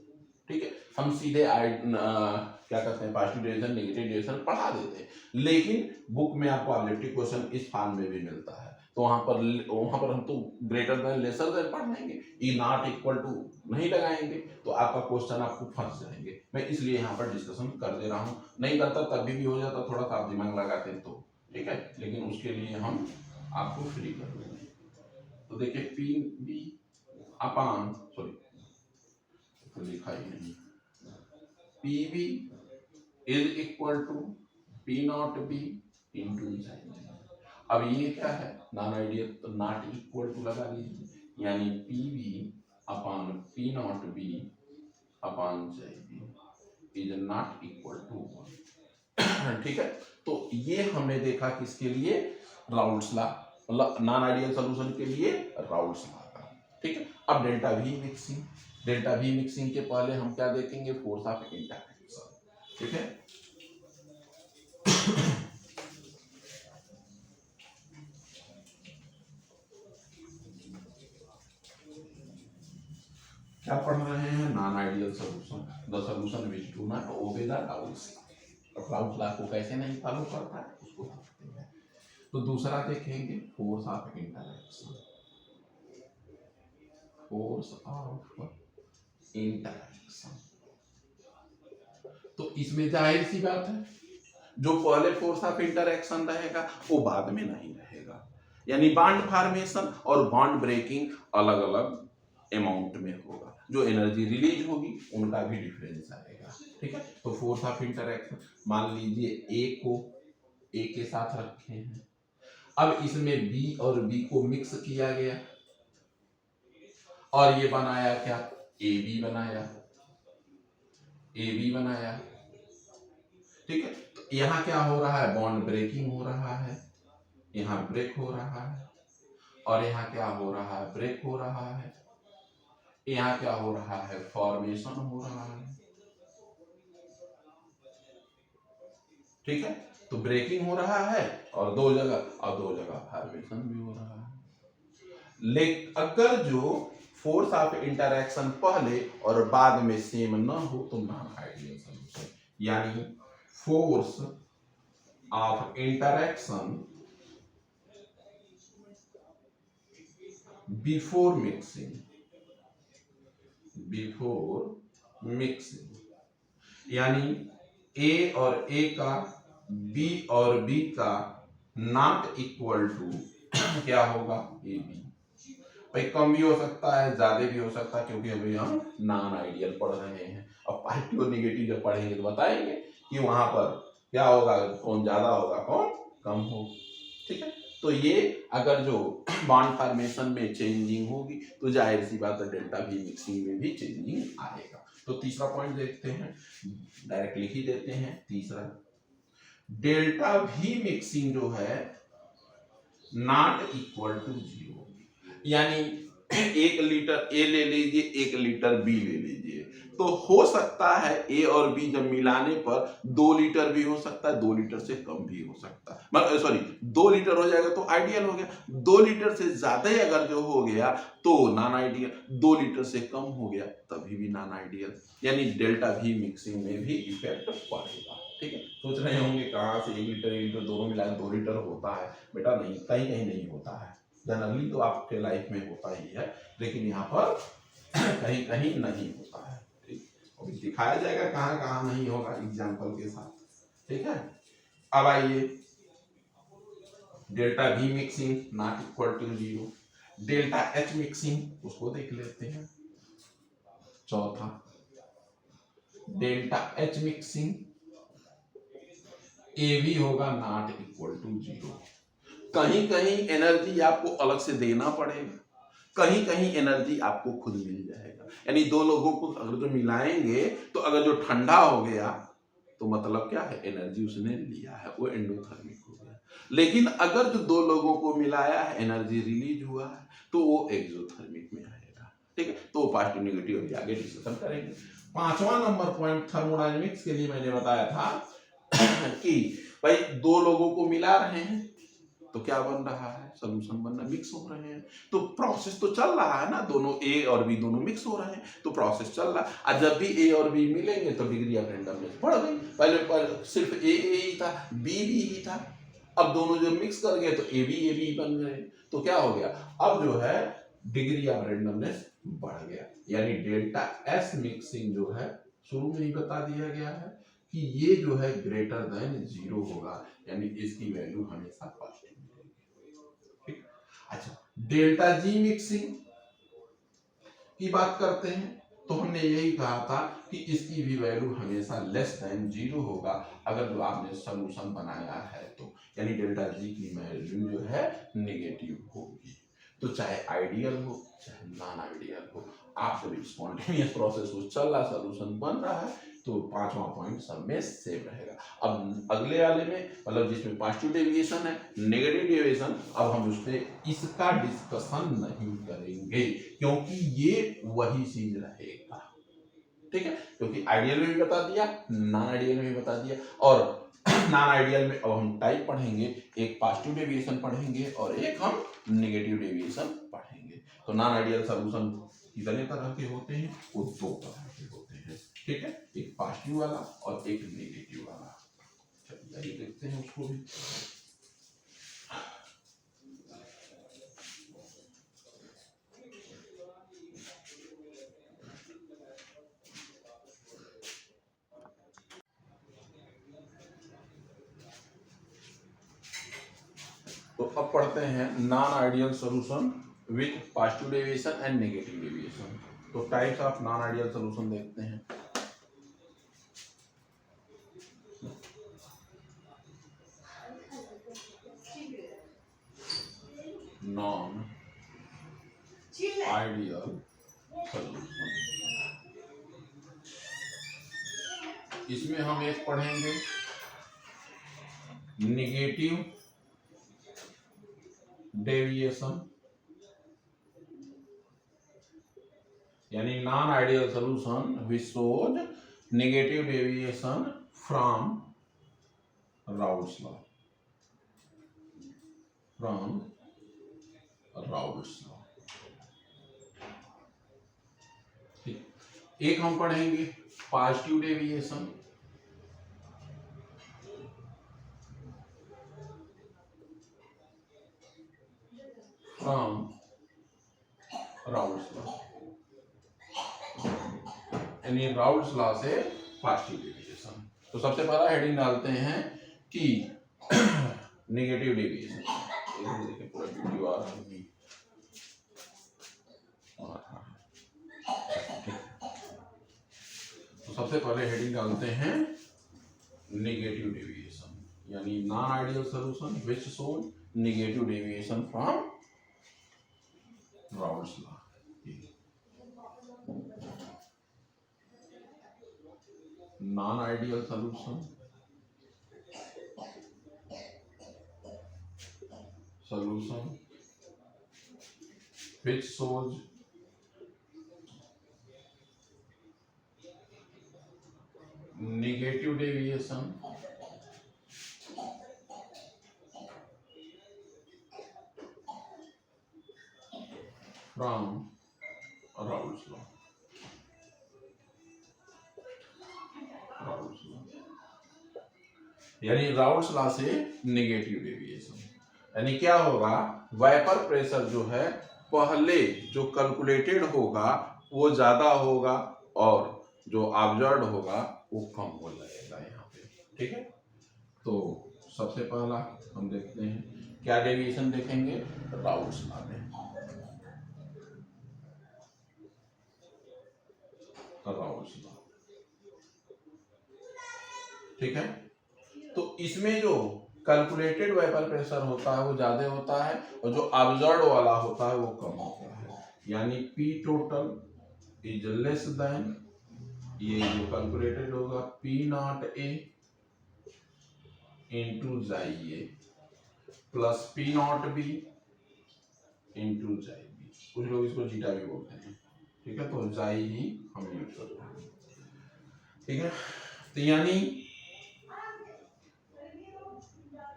ठीक है, हम सीधे क्या कहते हैं पॉजिटिव डेविएशन नेगेटिव डेविएशन पढ़ा देते हैं, लेकिन बुक में आपको ऑब्जेक्टिव क्वेश्चन इस फॉर्म में भी मिलता है, तो वहां पर हम तो ग्रेटर देन लेसर देन पढ़ लेंगे, ई नॉट इक्वल टू नहीं लगाएंगे तो आपका क्वेश्चन आपको फंस जाएंगे। मैं इसलिए यहाँ पर डिस्कशन कर दे रहा हूँ, नहीं करता तभी भी हो जाता, थोड़ा सा आप दिमाग लगाते तो ठीक है, लेकिन उसके लिए हम आपको फ्री कर देंगे। तो देखिए पी बी अपान सॉरी तो लिखा ही नहीं, P B is equal to P not B into sine. अब ये क्या है नॉन आइडियल, तो नॉट इक्वल टू लगा लीजिए, यानी P B upon P not B upon B is not equal to 1। ठीक है, तो ये हमने देखा किसके लिए, राउल्स लॉ, मतलब नॉन आइडियल सॉल्यूशन के लिए राउल्स लॉ का। ठीक है, अब delta V mixing, delta V mixing के पहले हम क्या देखेंगे, फोर्स ऑफ इंटरैक्शन। ठीक है, क्या पढ़ रहे हैं, non ideal solution, the solution which do not obey the Raoult's law. Raoult's law को कैसे नहीं फॉलो करता है उसको देखते हैं। तो दूसरा देखेंगे force of interaction, force of interaction. तो इसमें जाहिर सी बात है जो पहले फोर्स ऑफ इंटरैक्शन रहेगा वो बाद में नहीं रहेगा, यानी बॉन्ड फॉर्मेशन और बॉन्ड ब्रेकिंग अलग अलग अमाउंट में होगा, जो एनर्जी रिलीज होगी उनका भी डिफरेंस आएगा। ठीक है, तो फोर्स ऑफ इंटरैक्शन मान लीजिए ए को ए के साथ रखे हैं, अब इसमें बी और बी को मिक्स किया गया और ये बनाया क्या, ए बी बनाया, ए बी बनाया। ठीक है, तो यहाँ क्या हो रहा है, बॉन्ड ब्रेकिंग हो रहा है, यहाँ ब्रेक हो रहा है, और यहाँ क्या हो रहा है, ब्रेक हो रहा है, यहाँ क्या हो रहा है, फॉर्मेशन हो रहा है। ठीक है, तो ब्रेकिंग हो रहा है और दो जगह फॉर्मेशन भी हो रहा है। लेकिन अगर जो फोर्स ऑफ इंटरैक्शन पहले और बाद में सेम ना हो तो नॉन आइडियल सॉल्यूशन, यानी force of interaction before mixing, यानी ए और ए का, बी और बी का नॉट इक्वल टू क्या होगा, ए बी। भाई कम भी हो सकता है, ज्यादा भी हो सकता है, क्योंकि अभी हम नॉन आइडियल पढ़ रहे हैं। अब पॉजिटिव और नेगेटिव जब पढ़ेंगे तो बताएंगे कि वहां पर क्या होगा, कौन ज्यादा होगा कौन कम हो। ठीक है, तो ये अगर जो बॉन्ड फॉर्मेशन में चेंजिंग होगी तो जाहिर सी बात है डेल्टा वी मिक्सिंग में भी चेंजिंग आएगा। तो तीसरा पॉइंट देखते हैं, डायरेक्ट लिख ही देते हैं। तीसरा, डेल्टा वी मिक्सिंग जो है नॉट इक्वल टू 0, यानी 1 लीटर ए ले लीजिए, 1 लीटर बी ले लीजिए, तो हो सकता है ए और बी जब मिलाने पर 2 लीटर भी हो सकता है, 2 लीटर से कम भी हो सकता है, मतलब सॉरी 2 लीटर हो जाएगा तो आइडियल हो गया, 2 लीटर से ज्यादा अगर जो हो गया तो नॉन आइडियल, 2 लीटर से कम हो गया तभी भी नॉन आइडियल, यानी डेल्टा वी मिक्सिंग में भी इफेक्ट पड़ेगा। ठीक है, सोच रहे होंगे कहाँ से 1 लीटर दोनों मिलाए 2 लीटर होता है, बेटा नहीं, कहीं कहीं नहीं होता है, जनरली तो आपके लाइफ में होता ही है, लेकिन यहाँ पर कहीं कहीं नहीं होता है। ठीक, अभी दिखाया जाएगा कहाँ कहाँ नहीं होगा एग्जाम्पल के साथ। ठीक है, अब आइए delta V mixing not equal to 0, delta H mixing उसको देख लेते हैं। चौथा, डेल्टा एच मिक्सिंग ए भी होगा नॉट इक्वल टू 0। कहीं कहीं एनर्जी आपको अलग से देना पड़ेगा, कहीं कहीं एनर्जी आपको खुद मिल जाएगा, यानी दो लोगों को अगर जो मिलाएंगे तो अगर जो ठंडा हो गया तो मतलब क्या है, एनर्जी उसने लिया है, वो एंडोथर्मिक हो गया। लेकिन अगर जो दो लोगों को मिलाया है, एनर्जी रिलीज हुआ है, तो वो एक्सोथर्मिक में आएगा। ठीक है, तो पॉजिटिव नेगेटिव अभी आगे डिस्कशन करेंगे। पांचवा नंबर पॉइंट थर्मोडायनेमिक्स के लिए मैंने बताया था कि भाई दो लोगों को मिला रहे हैं तो क्या बन रहा है, सोल्यूशन बन रहा है, मिक्स हो रहे हैं, तो प्रोसेस तो चल रहा है ना, दोनों ए और बी दोनों मिक्स हो रहे हैं, तो प्रोसेस चल रहा है। और जब भी ए और बी मिलेंगे तो डिग्री ऑफ रेंडमनेस बढ़ गई। पहले सिर्फ ए ही था, बी ही था, अब दोनों जब मिक्स कर गए तो ए बी बन गए, तो क्या हो गया, अब जो है डिग्री ऑफ रेंडमनेस बढ़ गया। यानी डेल्टा एस मिक्सिंग जो है शुरू में ही बता दिया गया है कि ये जो है ग्रेटर देन 0 होगा, यानी इसकी वैल्यू हमेशा पॉजिटिव मिलेगी। ठीक, अच्छा, डेल्टा जी मिक्सिंग की बात करते हैं तो हमने यही कहा था कि इसकी भी वैल्यू हमेशा लेस देन 0 होगा अगर जो आपने सॉल्यूशन बनाया है तो, यानी डेल्टा जी की वैल्यू जो है नेगेटिव होगी। तो चाहे आइडियल हो चाहे नॉन आइडियल हो, आप जब स्पॉन्टेनियस प्रोसेस हो चल रहा, सॉल्यूशन बन रहा है, तो पांचवा पॉइंट सब में सेम रहेगा। अब अगले वाले में मतलब जिसमें पॉजिटिव डेविएशन है, नेगेटिव डेविएशन, अब हम उसपे इसका डिस्कशन नहीं करेंगे क्योंकि ये वही चीज रहेगा। ठीक है, क्योंकि आइडियल में भी बता दिया, नॉन आइडियल में भी बता दिया, और नॉन आइडियल में अब हम टाइप पढ़ेंगे, एक पॉजिटिव डेविएशन पढ़ेंगे और एक हम नेगेटिव डेविएशन पढ़ेंगे। तो नॉन आइडियल सॉल्यूशन कितने तरह के होते हैं, वो दो तरह के होते हैं। ठीक है, एक पॉजिटिव वाला और एक नेगेटिव वाला। चलिए देखते हैं उसको भी। तो अब पढ़ते हैं non ideal solution with positive deviation and negative deviation. तो types of non ideal solution देखते हैं। नॉन आइडियल सॉल्यूशन, इसमें हम एक पढ़ेंगे नेगेटिव डेविएशन, यानी non ideal solution which shows negative deviation from Raoult's law, from Raoult's law. एक हम पढ़ेंगे positive deviation, from Raoult's law, यानी राउल्स लॉ से पॉजिटिव डेविएशन। तो सबसे पहला हेडिंग डालते हैं कि नेगेटिव डेविएशन। देखिए पूरा वीडियो आ रहा है। तो सबसे पहले हेडिंग डालते हैं नेगेटिव डेविएशन, यानी non ideal solution which shows negative deviation from Raoult's law. Non ideal solution which shows negative deviation from Raoult's law. Raoul's law, यानी राउल्स लॉ से नेगेटिव डेविएशन, यानी क्या होगा, वेपर प्रेशर जो है पहले जो कैलकुलेटेड होगा वो ज्यादा होगा और जो ऑब्जर्व्ड होगा वो कम हो जाएगा यहाँ पे। ठीक है, तो सबसे पहला हम देखते हैं क्या डेविएशन देखेंगे राउल्स लॉ में। राउल्स लॉ, ठीक है, तो इसमें जो कैलकुलेटेड वेपर प्रेशर होता है वो ज्यादा होता है और जो ऑब्जर्व्ड वाला होता है वो कम होता है, यानी P total is less then, ये जो कैलकुलेटेड होगा P नॉट A इंटू जाइए plus P not B into chi B, कुछ लोग इसको जीटा भी बोलते हैं, ठीक है, तो जाई ही हम यूज करते हैं, ठीक है। तो यानी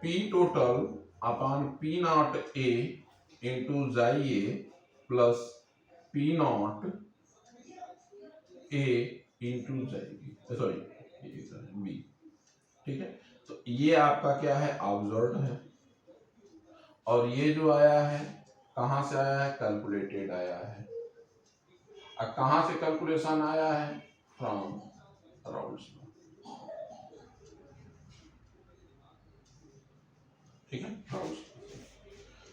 P total upon P not A into chi A plus P not A into chi B, sorry B, ठीक है। तो ये आपका क्या है, ऑब्जर्व्ड है, और ये जो आया है कहां से आया है, कैलकुलेटेड आया है। अब कहां से कैलकुलेशन आया है, फ्रॉम राउल्स लॉ, ठीक है, राउल्स लॉ।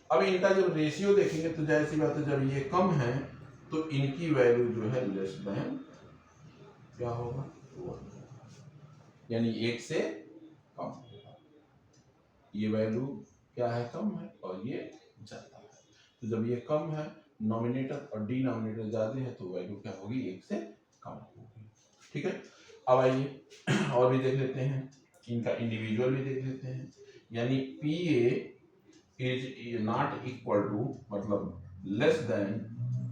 अब इनका जब रेशियो देखेंगे तो जैसी बात है, जब ये कम है तो इनकी वैल्यू जो है लेस देन क्या होगा, 1, यानी 1 से कम होगा। ये वैल्यू क्या है, कम है, और ये ज्यादा है। तो जब ये कम है, नॉमिनेटर और डिनोमिनेटर ज्यादा है, तो वैल्यू क्या होगी, 1 से कम होगी, ठीक है। अब आइए और भी देख लेते हैं, इनका इंडिविजुअल भी देख लेते हैं। यानी P A is not equal to, मतलब less than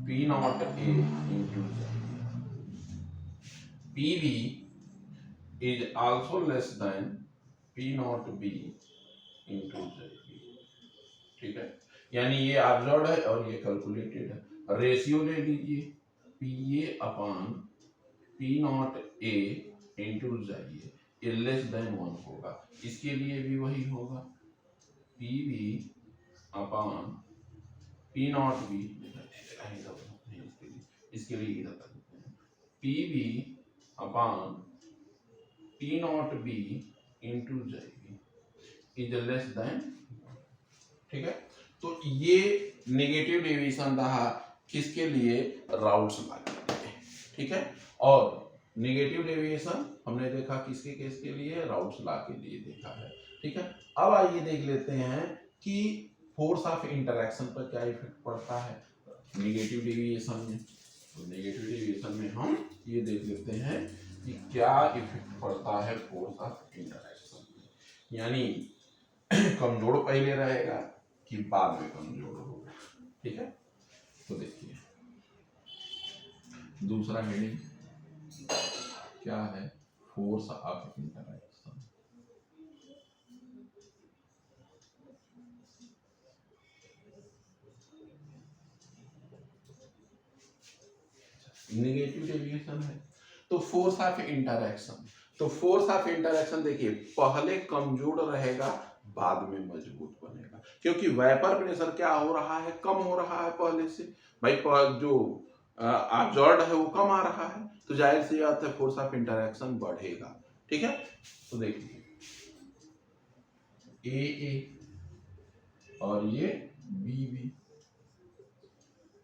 P not A into P B is also less than P not B into Z, ठीक है। यानी ये ऑब्जर्व्ड है और ये कैलकुलेटेड है। रेशियो ले लीजिए, P A upon P not A into जाइए, ये लेस देन 1 होगा। इसके लिए भी वही होगा, P B upon P not B, इसके लिए इधर कर देते हैं, P B upon P not B into chi is less than, ठीक है। तो ये नेगेटिव डेविएशन रहा किसके लिए, राउल्स लॉ के लिए, ठीक है। और नेगेटिव डेविएशन हमने देखा किसके केस के लिए, राउल्स लॉ के लिए देखा है, ठीक है। अब आइए देख लेते हैं कि फोर्स ऑफ इंटरैक्शन पर क्या इफेक्ट पड़ता है नेगेटिव डेविएशन में। तो नेगेटिव डेविएशन में हम ये देख लेते हैं कि क्या इफेक्ट पड़ता है फोर्स ऑफ इंटरैक्शन में, यानी कमजोर पहले रहेगा कि बाद में कमजोर होगा, ठीक है। तो देखिए दूसरा हेडिंग क्या है, force of interaction. Negative deviation है, तो फोर्स ऑफ इंटरैक्शन, तो फोर्स ऑफ इंटरैक्शन देखिए पहले कमजोर रहेगा बाद में मजबूत बनेगा, क्योंकि वेपर प्रेशर क्या हो रहा है, कम हो रहा है पहले से, भाई जो ऑब्जर्व्ड है वो कम आ रहा है, तो जाहिर सी बात है फोर्स ऑफ इंटरैक्शन बढ़ेगा, ठीक है। तो देखिए ए और ये बी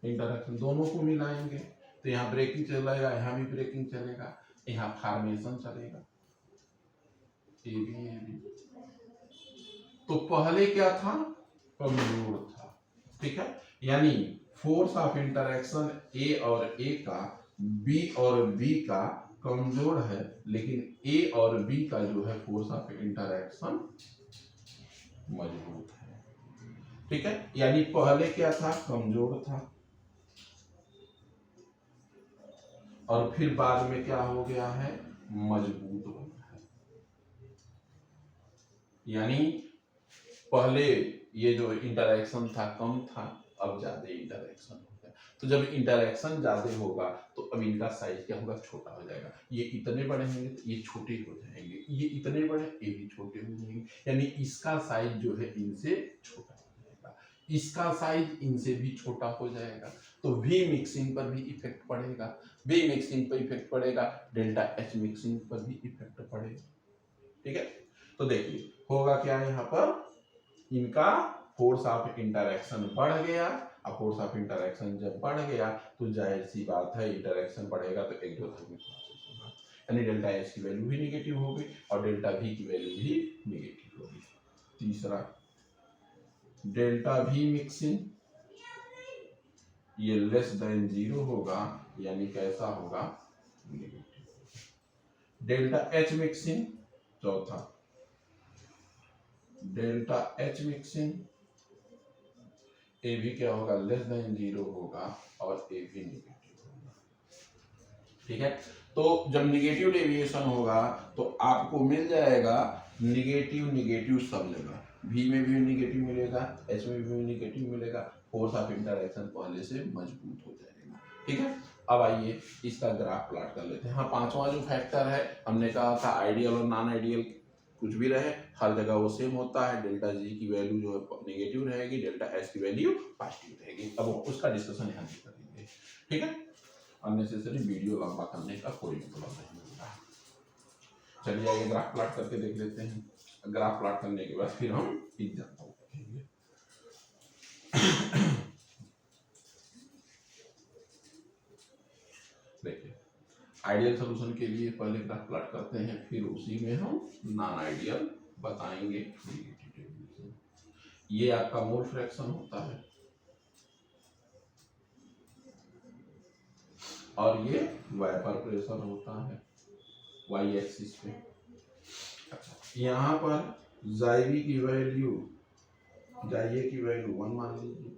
इंटरैक्शन दोनों को मिलाएंगे तो यहाँ ब्रेकिंग चलेगा, यहाँ भी ब्रेकिंग चलेगा, यहाँ फॉर्मेशन चलेगा ए बी। तो पहले क्या था, कमजोर था, ठीक है। यानी फोर्स ऑफ इंटरैक्शन ए और ए का, बी और बी का कमजोर है, लेकिन ए और बी का जो है फोर्स ऑफ इंटरैक्शन मजबूत है, ठीक है। यानी पहले क्या था, कमजोर था, और फिर बाद में क्या हो गया है, मजबूत हो गया है। यानी पहले ये जो इंटरैक्शन था कम था, अब ज्यादा इंटरैक्शन हो गया। तो जब इंटरैक्शन ज्यादा होगा तो अब इनका साइज क्या होगा, छोटा हो जाएगा। ये इतने बड़े होंगे तो ये छोटे हो जाएंगे, ये इतने बड़े ये भी छोटे हो जाएंगे, यानी इसका साइज जो है इनसे छोटा हो जाएगा, इसका साइज इनसे भी छोटा हो जाएगा। तो वी मिक्सिंग पर भी इफेक्ट पड़ेगा, वी मिक्सिंग पर इफेक्ट पड़ेगा, डेल्टा एच मिक्सिंग पर भी इफेक्ट पड़ेगा, ठीक है। तो देखिए होगा क्या, यहाँ पर इनका फोर्स ऑफ इंटरैक्शन बढ़ गया। अब फोर्स ऑफ इंटरैक्शन जब बढ़ गया तो जाहिर सी बात है इंटरैक्शन बढ़ेगा तो एक्सोथर्मिक प्रोसेस होगा, यानी डेल्टा एच की वैल्यू भी नेगेटिव होगी और डेल्टा वी की वैल्यू भी नेगेटिव होगी। तीसरा डेल्टा वी मिक्सिंग ये लेस देन 0 होगा, यानी कैसा होगा, नेगेटिव। डेल्टा एच मिक्सिंग चौथा डेल्टा एच मिक्सिंग, ए भी क्या होगा, लेस देन 0 होगा और ए भी निगेटिव होगा। ठीक है, तो जब निगेटिव डेविएशन होगा तो आपको मिल जाएगा निगेटिव निगेटिव सब जगह, V में भी निगेटिव मिलेगा, H में भी निगेटिव मिलेगा, फोर्स ऑफ इंटरएक्शन पहले से मजबूत हो जाएगा। ठीक है, अब आइए इसका ग्राफ प्लॉट कर लेते हैं। हाँ, पांचवा जो फैक्टर है हमने कहा था आइडियल और नॉन आइडियल कुछ भी रहे हर जगह वो सेम होता है, डेल्टा जी की वैल्यू जो है नेगेटिव रहेगी, डेल्टा एस की वैल्यू पॉजिटिव रहेगी। अब उसका डिस्कशन यहाँ से करेंगे। ठीक है, अननेसेसरी वीडियो लंबा करने का कोई मतलब नहीं होगा। चलिए आइए ग्राफ प्लॉट करके देख लेते हैं। ग्राफ प्लॉट करने के बाद फिर हम एग्जांपल देखेंगे। देखिए, आइडियल सॉल्यूशन के लिए पहले ग्राफ प्लॉट करते हैं, फिर उसी में हम नॉन आइडियल बताएंगे। ये आपका मोल फ्रैक्शन होता है और ये वेपर प्रेशर होता है वाई एक्सिस पे। अच्छा, यहाँ पर जाइवी की वैल्यू, जाइए की वैल्यू 1 मान लीजिए,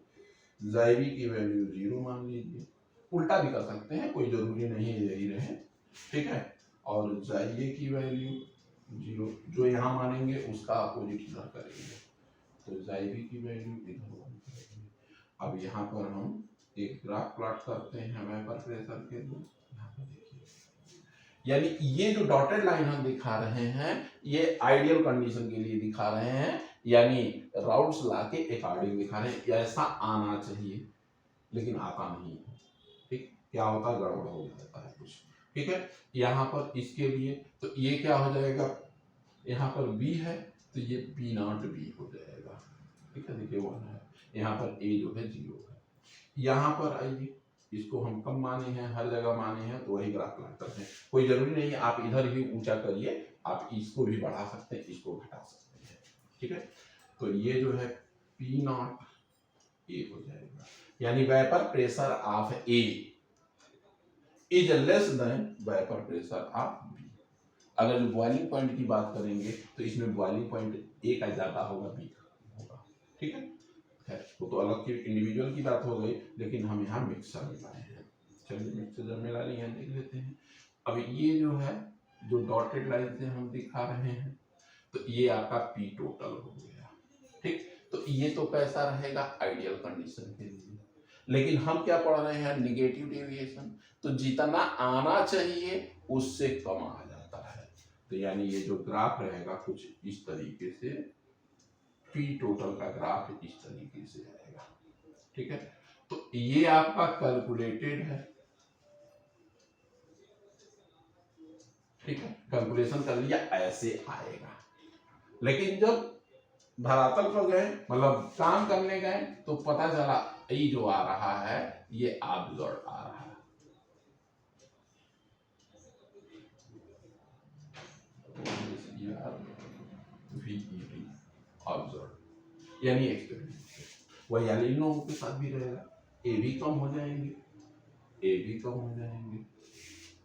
जाइवी की वैल्यू 0 मान लीजिए, उल्टा भी कर सकते हैं, कोई जरूरी नहीं है यही रहे। ठीक है, और जाइए की वैल्यू 0, जो यहाँ मानेंगे उसका अपोजिट इधर करेंगे, तो जाइवी की वैल्यू इधर 1 करेंगे। अब यहाँ पर हम एक ग्राफ प्लॉट करते हैं वेपर प्रेशर के लिए। यहाँ पर देखिए, यानी ये जो डॉटेड लाइन हम दिखा रहे हैं ये आइडियल कंडीशन के लिए दिखा रहे हैं, यानी राउल्ट्स लॉ के अकॉर्डिंग दिखा रहे हैं। ऐसा आना चाहिए लेकिन आता नहीं है। ठीक, क्या होता है, गड़बड़ हो जाता है कुछ। ठीक है, यहाँ पर इसके लिए तो ये क्या हो जाएगा, यहाँ पर B है तो ये P नॉट B हो जाएगा। ठीक है, देखिए 1 है, यहाँ पर A जो है 0 है। यहाँ पर आइए, इसको हम कम माने हैं, हर जगह माने हैं, तो वही ग्राफ प्लॉट करते हैं। कोई जरूरी नहीं है आप इधर ही ऊंचा करिए, आप इसको भी बढ़ा सकते हैं, इसको घटा सकते हैं। ठीक है, तो ये जो है P नॉट A हो जाएगा, यानी vapour pressure of A is less then vapour pressure of B। अगर बॉइलिंग पॉइंट की बात करेंगे तो इसमें बॉइलिंग पॉइंट A का ज्यादा होगा, B का होगा। ठीक है, खैर वो तो अलग की इंडिविजुअल की बात हो गई, लेकिन हम यहाँ मिक्सर में लाए हैं। चलिए मिक्सर में ला लिया, देख लेते हैं। अब ये जो है, जो डॉटेड लाइन से हम दिखा रहे हैं, तो ये आपका P टोटल हो गया। ठीक, तो ये तो कैसा रहेगा, आइडियल कंडीशन के लिए। लेकिन हम क्या पढ़ रहे हैं, निगेटिव डेविएशन, तो जितना आना चाहिए उससे कम आ जाता है। तो यानी ये जो ग्राफ रहेगा कुछ इस तरीके से, P टोटल का ग्राफ इस तरीके से आएगा। ठीक है, तो ये आपका कैलकुलेटेड है। ठीक है, कैलकुलेशन कर लिया, ऐसे आएगा। लेकिन जब धरातल पर गए, मतलब काम करने गए, तो पता चला ये जो आ रहा है ये ऑब्जर्व आ रहा है। ऑब्जर्व यानी एक्सपेरिमेंट, वही यानी इन लोगों के साथ भी रहेगा, ए भी कम हो जाएंगे, ए भी कम हो जाएंगे।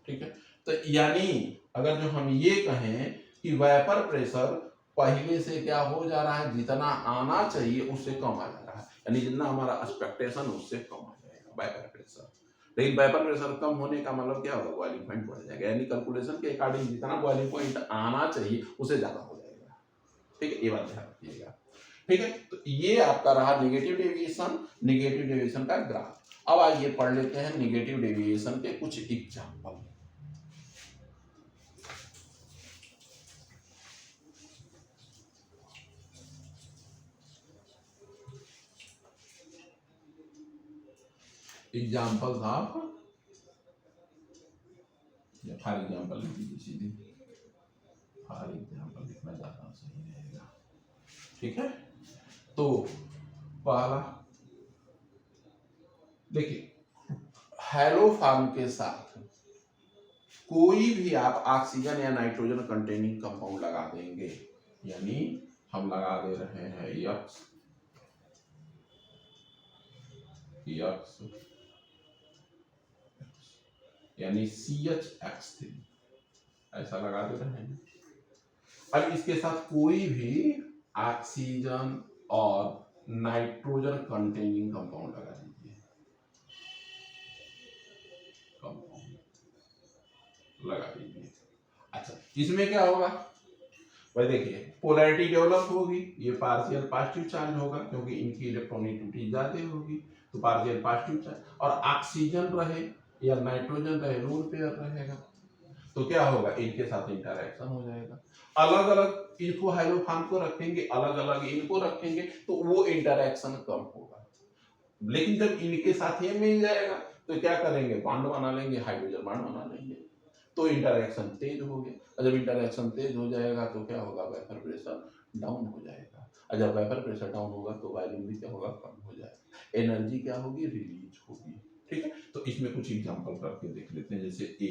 ठीक है, तो यानी अगर जो हम ये कहें कि वेपर प्रेशर पहले से क्या हो जा रहा है, जितना आना चाहिए उससे कम आ जा रहा है, यानी जितना हमारा एक्सपेक्टेशन उससे कम आ जाएगा वेपर प्रेशर। लेकिन वेपर प्रेशर कम होने का मतलब क्या होगा, बॉइलिंग पॉइंट बढ़ जाएगा, यानी कैलकुलेशन के अकॉर्डिंग जितना बॉइलिंग पॉइंट आना चाहिए उससे ज्यादा हो जाएगा। ठीक है, ये बात ध्यान रखिएगा। ठीक है, तो ये आपका रहा नेगेटिव डेविएशन का ग्राफ। अब आइए पढ़ लेते हैं नेगेटिव डेविएशन के कुछ example. Examples of, for example लिख दीजिए सीधे, फॉर एग्जाम्पल लिखना ज्यादा सही रहेगा। ठीक है, तो पहला देखिए, हैलोफॉर्म के साथ कोई भी आप ऑक्सीजन या नाइट्रोजन कंटेनिंग कंपाउंड लगा देंगे, यानी हम लगा दे रहे हैं यक्स, यानी CH3 ऐसा लगा दे रहे हैं। अब इसके साथ कोई भी ऑक्सीजन और नाइट्रोजन कंटेनिंग कंपाउंड लगा दीजिए, कंपाउंड लगा दीजिए। अच्छा, इसमें क्या होगा भाई, देखिए पोलैरिटी डेवलप होगी, ये पार्शियल पॉजिटिव चार्ज होगा क्योंकि इनकी इलेक्ट्रॉनिक ज्यादा होगी, तो पार्शियल पॉजिटिव चार्ज, और ऑक्सीजन रहे या नाइट्रोजन रहे लोन पेयर रहेगा, तो क्या होगा, इनके साथ इंटरेक्शन हो जाएगा। अलग अलग इनको हाइड्रोफॉर्म को रखेंगे, अलग अलग इनको रखेंगे, तो वो इंटरेक्शन कम होगा। लेकिन जब इनके साथ ये मिल जाएगा तो क्या करेंगे, बॉन्ड बना लेंगे, हाइड्रोजन बॉन्ड बना लेंगे, तो इंटरेक्शन तेज हो गया। और जब इंटरेक्शन तेज हो जाएगा तो क्या होगा, वेपर प्रेशर डाउन हो जाएगा, और जब वेपर प्रेशर डाउन होगा तो वॉल्यूम भी क्या होगा, कम हो जाएगा, एनर्जी क्या होगी, रिलीज होगी। ठीक है, तो इसमें कुछ एग्जांपल करके देख लेते हैं। जैसे ए,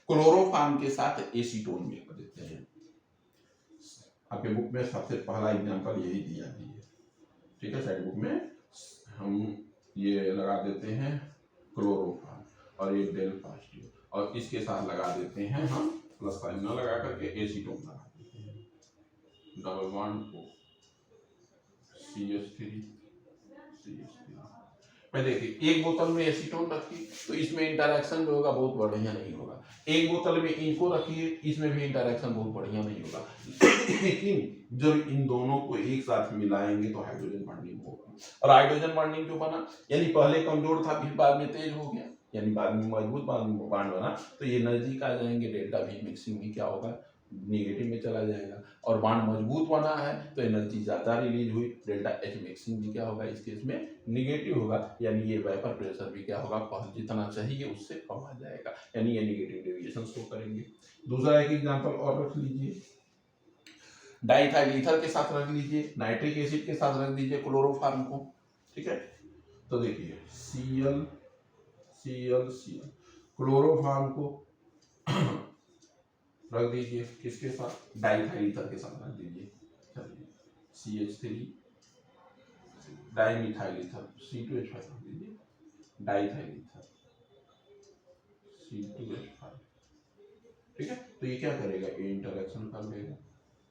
क्लोरोफॉर्म के साथ एसीटोन मिला देते हैं। आपके बुक में सबसे पहला एग्जांपल यही दिया है, ठीक है, साइड बुक में हम ये लगा देते हैं क्लोरोफॉर्म, और ये डेल पॉजिटिव, और इसके साथ लगा देते हैं हम प्लस साइन न लगा करके एसीटोन लगा देते हैं, डबल बॉन्ड को CH3 मैं देखिए एक बोतल में एसीटोन रखी तो इसमें इंटरेक्शन जो होगा बहुत बढ़िया नहीं होगा, एक बोतल में इनको रखिए इसमें भी इंटरेक्शन बहुत बढ़िया नहीं होगा, लेकिन जब इन दोनों को एक साथ मिलाएंगे तो हाइड्रोजन बॉन्डिंग होगा, और हाइड्रोजन बॉन्डिंग जो बना, यानी पहले कमजोर था फिर बाद में तेज हो गया, यानी बाद में मजबूत बॉन्ड बना, तो ये नजदीक आ जाएंगे, डेल्टा भी मिक्सिंग भी क्या होगा, निगेटिव में चला जाएगा, और बॉन्ड मजबूत बना है तो एनर्जी ज्यादा रिलीज हुई, डेल्टा एच मिक्सिंग भी क्या होगा, इस केस में निगेटिव होगा, यानी ये वेपर प्रेशर भी क्या होगा, पहले जितना चाहिए उससे कम आ जाएगा, यानी ये निगेटिव डेविएशन शो करेंगे। दूसरा एक एग्जांपल और रख लीजिए, डाइथाइल ईथर के साथ रख लीजिए, नाइट्रिक एसिड के साथ रख दीजिए क्लोरोफॉर्म को, ठीक है, तो देखिए Cl Cl Cl क्लोरोफॉर्म को रख दीजिए किसके साथ, डाइथाइल ईथर के साथ रख दीजिए, चलिए CH3 डाइमिथाइल ईथर C2H5 रख दीजिए, डाइथाइल ईथर C2H5, ठीक है, तो ये क्या करेगा, ये इंटरेक्शन कर लेगा,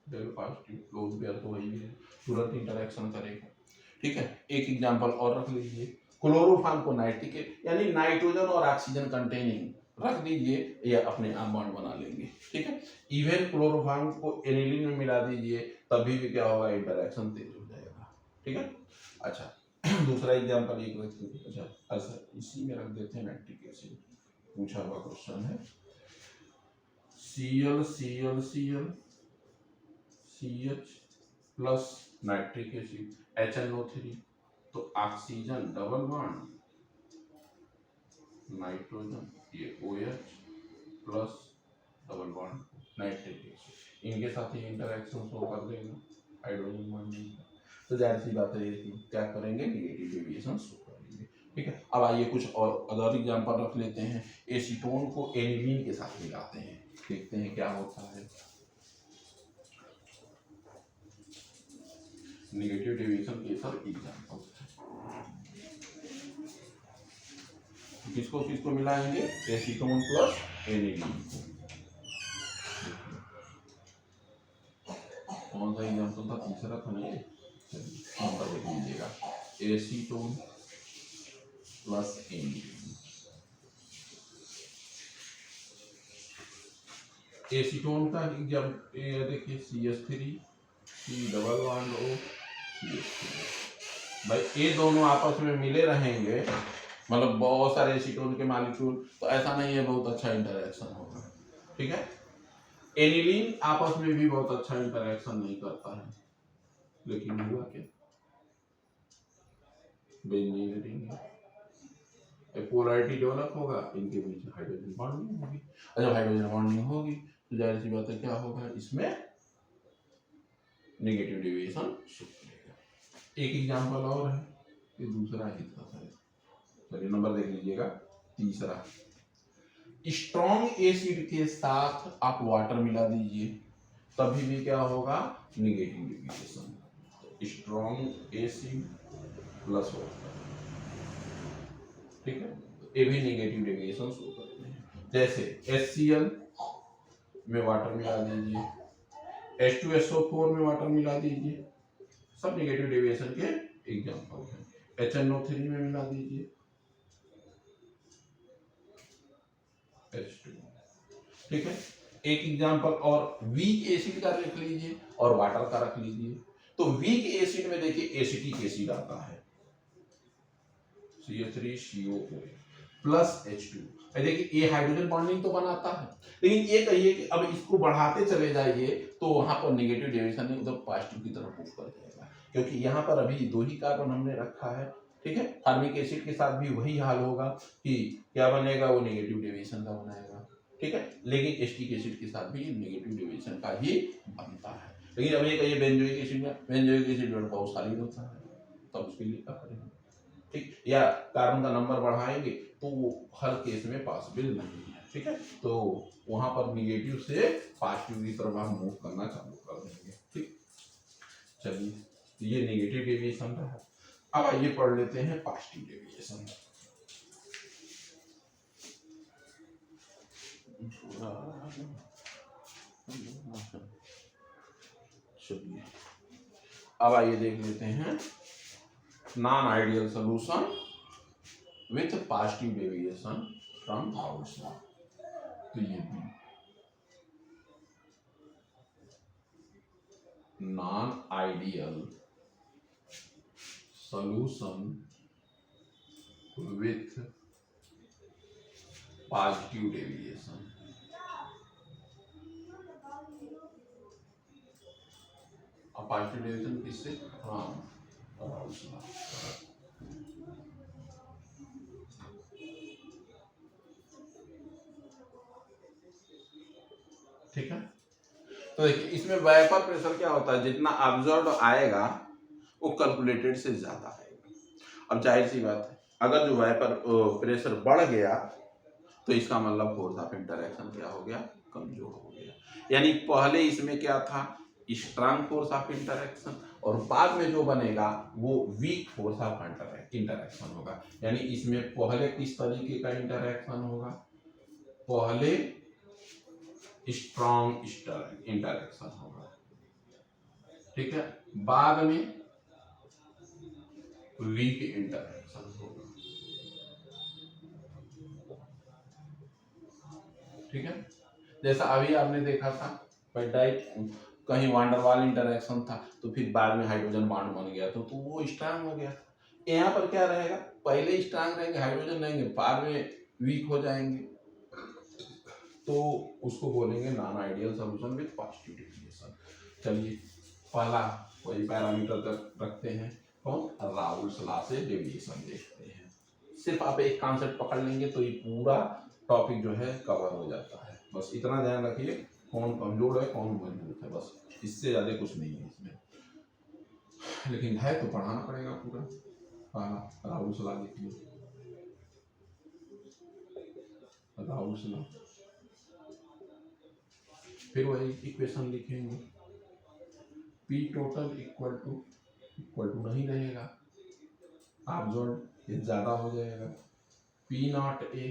डेल पॉजिटिव लोन पेयर तो वही है, तुरंत इंटरेक्शन करेगा। ठीक है, एक एग्जांपल और रख लीजिए, क्लोरोफॉर्म को नाइट्रिक यानी नाइट्रोजन और ऑक्सीजन कंटेनिंग रख दीजिए, ये अपने आप बॉन्ड बना लेंगे। ठीक है, इवन क्लोरोफॉर्म को एनिलीन में मिला दीजिए तभी भी क्या होगा, इंटरेक्शन तेज हो जाएगा। ठीक है, अच्छा दूसरा एग्जांपल एक रख दीजिए, अच्छा इसी में रख देते हैं नाइट्रिक एसिड, पूछा हुआ क्वेश्चन है, Cl Cl Cl CH plus nitric acid HNO3, तो ऑक्सीजन डबल बॉन्ड नाइट्रोजन, ये OH plus double bond nitric acid, इनके साथ ही इंटरेक्शन शो कर देगा हाइड्रोजन बॉन्डिंग का, तो जाहिर सी बात है कि क्या करेंगे, नेगेटिव डेविएशन शो करेंगे। ठीक है, अब आइए कुछ और अदर एग्जांपल रख लेते हैं, एसीटोन को एनिलीन के साथ मिलाते हैं, देखते हैं क्या होता है, नेगेटिव डेविएशन के सब एग्जांपल, किसको किसको मिलाएंगे, एसीटोन प्लस एनिलीन को, कौन सा एग्जांपल था, तीसरा था ना ये, नंबर देख लीजिएगा, एसीटोन प्लस एनिलीन, एसीटोन का जब देखिए CH3 C double bond O CH3, भाई ये दोनों आपस में मिले रहेंगे, मतलब बहुत सारे एसीटोन के मॉलिक्यूल, तो ऐसा नहीं है बहुत अच्छा इंटरेक्शन होगा। ठीक है, एनिलीन आपस में भी बहुत अच्छा इंटरेक्शन नहीं करता है, लेकिन हुआ क्या, बेंजीन रिंग है, पोलैरिटी डेवलप होगा, इनके बीच हाइड्रोजन बॉन्डिंग होगी, और जब हाइड्रोजन बॉन्डिंग होगी तो जाहिर सी बात है क्या होगा, इसमें नेगेटिव डेविएशन शो करेगा। एक एग्जांपल और है, ये दूसरा ही था शायद, चलिए नंबर देख लीजिएगा, तीसरा, स्ट्रॉन्ग एसिड के साथ आप वाटर मिला दीजिए तभी भी क्या होगा, negative deviation, strong acid plus water, ठीक है, ये भी नेगेटिव डेविएशन शो करते हैं, जैसे HCl में वाटर मिला दीजिए, H2SO4 में वाटर मिला दीजिए, सब नेगेटिव डेविएशन के एग्जांपल हैं। HNO3 में मिला दीजिए H2, ठीक है। एक एग्जांपल और वीक एसिड का रख लीजिए और वाटर का रख लीजिए। तो वीक एसिड में देखिए एसिटिक एसिड आता है CH3COO प्लस H2। देखिए ये हाइड्रोजन बॉन्डिंग तो बनाता है, लेकिन ये कहिए कि अब इसको बढ़ाते चले जाइए तो वहां पर नेगेटिव डेविएशन नहीं, उधर पॉजिटिव की तरफ मूव कर जाएगा, क्योंकि यहाँ पर अभी 2 ही कार्बन हमने रखा है, ठीक है। फार्मिक एसिड के साथ भी वही हाल होगा कि क्या बनेगा, वो नेगेटिव डेविएशन का बनाएगा, ठीक है। लेकिन एसिटिक एसिड के साथ भी नेगेटिव डेविएशन का ही बनता है। लेकिन अब ये कहिए बेंजोइक एसिड में, बेंजोइक एसिड बहुत सारी होता है, तब उसके लिए क्या करेंगे, ठीक। या कार्बन का नंबर बढ़ाएंगे तो वो हर केस में पॉसिबल नहीं है, ठीक है। तो वहां पर निगेटिव से पॉजिटिव की तरफ हम मूव करना चालू कर देंगे, ठीक। चलिए, तो ये नेगेटिव डेविएशन रहा। अब आइए पढ़ लेते हैं पॉजिटिव डेविएशन। चलिए, अब आइए देख लेते हैं non ideal solution with positive deviation from Raoult's law। तो ये भी non ideal solution with positive deviation। अब पॉजिटिव डेविएशन किससे, फ्रॉम राउल्ट्स लॉ। ठीक है। तो देखिए इसमें वेपर प्रेशर क्या होता है, जितना ऑब्जर्व आएगा वो कैलकुलेटेड से ज्यादा आएगा। अब जाहिर सी बात है, अगर जो वेपर प्रेशर बढ़ गया तो इसका मतलब फोर्स ऑफ इंटरैक्शन क्या हो गया, कमजोर हो गया। यानी पहले इसमें क्या था, स्ट्रांग फोर्स ऑफ इंटरैक्शन, और बाद में जो बनेगा वो वीक फोर्स ऑफ इंटरैक्शन होगा। यानी इसमें पहले किस तरीके का इंटरैक्शन होगा, पहले स्ट्रांग इंटरैक्शन होगा, ठीक है, बाद में वीक इंटरैक्शन होगा, ठीक है। जैसा अभी आपने देखा था पेप्टाइड, कहीं वांडरवाल इंटरैक्शन था तो फिर बाद में हाइड्रोजन बॉन्ड बन गया तो वो स्ट्रांग हो गया। यहाँ पर क्या रहेगा, पहले स्ट्रांग रहेंगे, हाइड्रोजन रहेंगे, बाद में वीक हो जाएंगे, तो उसको बोलेंगे non ideal solution with positive deviation. चलिए पहला वही पैरामीटर रखते हैं, कौन, राउल्ट्स लॉ से डेविएशन देखते हैं। सिर्फ आप एक कॉन्सेप्ट पकड़ लेंगे तो ये पूरा टॉपिक जो है कवर हो जाता है। बस इतना ध्यान रखिए कौन कमजोर है कौन मजबूत है, बस इससे ज्यादा कुछ नहीं है इसमें, लेकिन है तो पढ़ाना पड़ेगा पूरा। पहला राउल्ट्स लॉ देखिए, राउल्ट्स लॉ, फिर वही इक्वेशन लिखेंगे, पी टोटल इक्वल टू नहीं रहेगा, ऑब्जर्व ये ज्यादा हो जाएगा, पी नॉट ए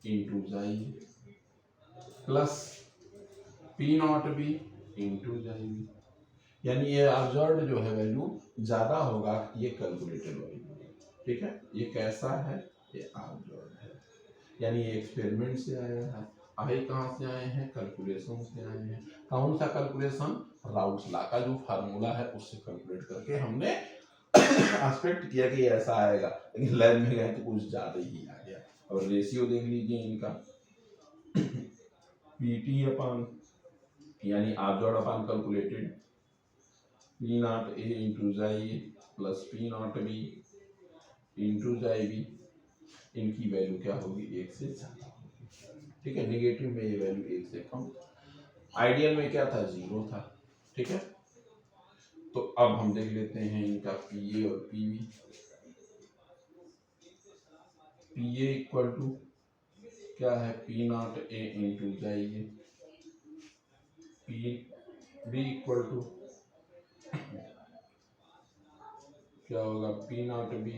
इंटू जाइए plus P not B into जाइए। यानी ये ऑब्जर्व जो है वैल्यू ज्यादा होगा, ये कैलकुलेटेड वैल्यू, ठीक है। ये कैसा है, ये ऑब्जर्व है, यानी ये एक्सपेरिमेंट से आया है। आए कहाँ से आए हैं, कैलकुलेशन से आए हैं। कौन सा कैलकुलेशन, राउल्ट्स लॉ का जो फार्मूला है उससे कैलकुलेट करके हमने एक्सपेक्ट किया कि ऐसा आएगा, लेकिन लैब में गए तो कुछ ज्यादा ही आ गया। और रेशियो देख लीजिए इनका, पीटी अपन यानी observe upon calculated, P not A into जाई plus P not B into chi B, इनकी वैल्यू क्या होगी, एक से ज्यादा होगी, ठीक है। नेगेटिव में ये वैल्यू एक से कम, आइडियल में क्या था, 0 था, ठीक है। तो अब हम देख लेते हैं इनका पी ए और P B. P A equal to क्या है, P not A into chi, P B equal to क्या होगा, पी नॉट बी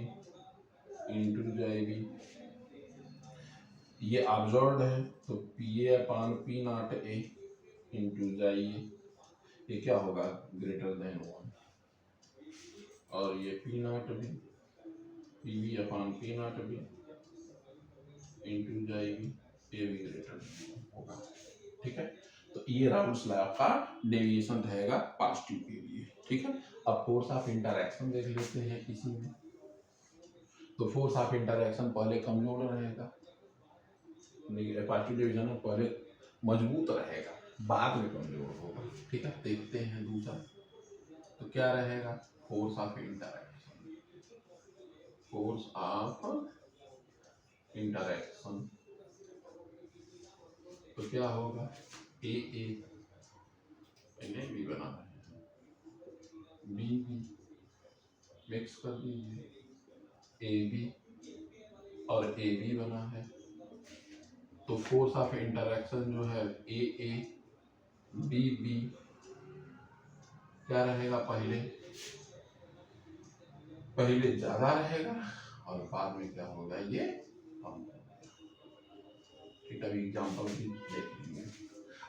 इंटू जाएगी, ये ऑब्जर्व्ड है तो P A upon P not A into जाइए, ये क्या होगा ग्रेटर देन 1, और ये पी नॉट भी, P V upon P not भी इंटू जाएगी, ये भी ग्रेटर देन होगा। ठीक है, तो ये राउल्स लॉ का डेविएशन रहेगा पॉजिटिव के लिए। ठीक है, अब फोर्स ऑफ इंटरैक्शन देख लेते हैं इसी में। तो फोर्स ऑफ इंटरैक्शन पहले कमजोर रहेगा, पॉजिटिव डिवीजन में पहले मजबूत रहेगा, बाद में कमजोर होगा। ठीक है, देखते हैं दूसरा, तो क्या रहेगा force of interaction, force of interaction, तो क्या होगा ए इन्हें भी बना है, बी मिक्स कर दीजिए, ए बी और ए बी बना है, तो फोर्स ऑफ इंटरैक्शन जो है ए बी बी क्या रहेगा, पहले ज्यादा रहेगा और बाद में क्या होगा ये कम। ठीक है, अभी एग्जांपल भी देख लेंगे।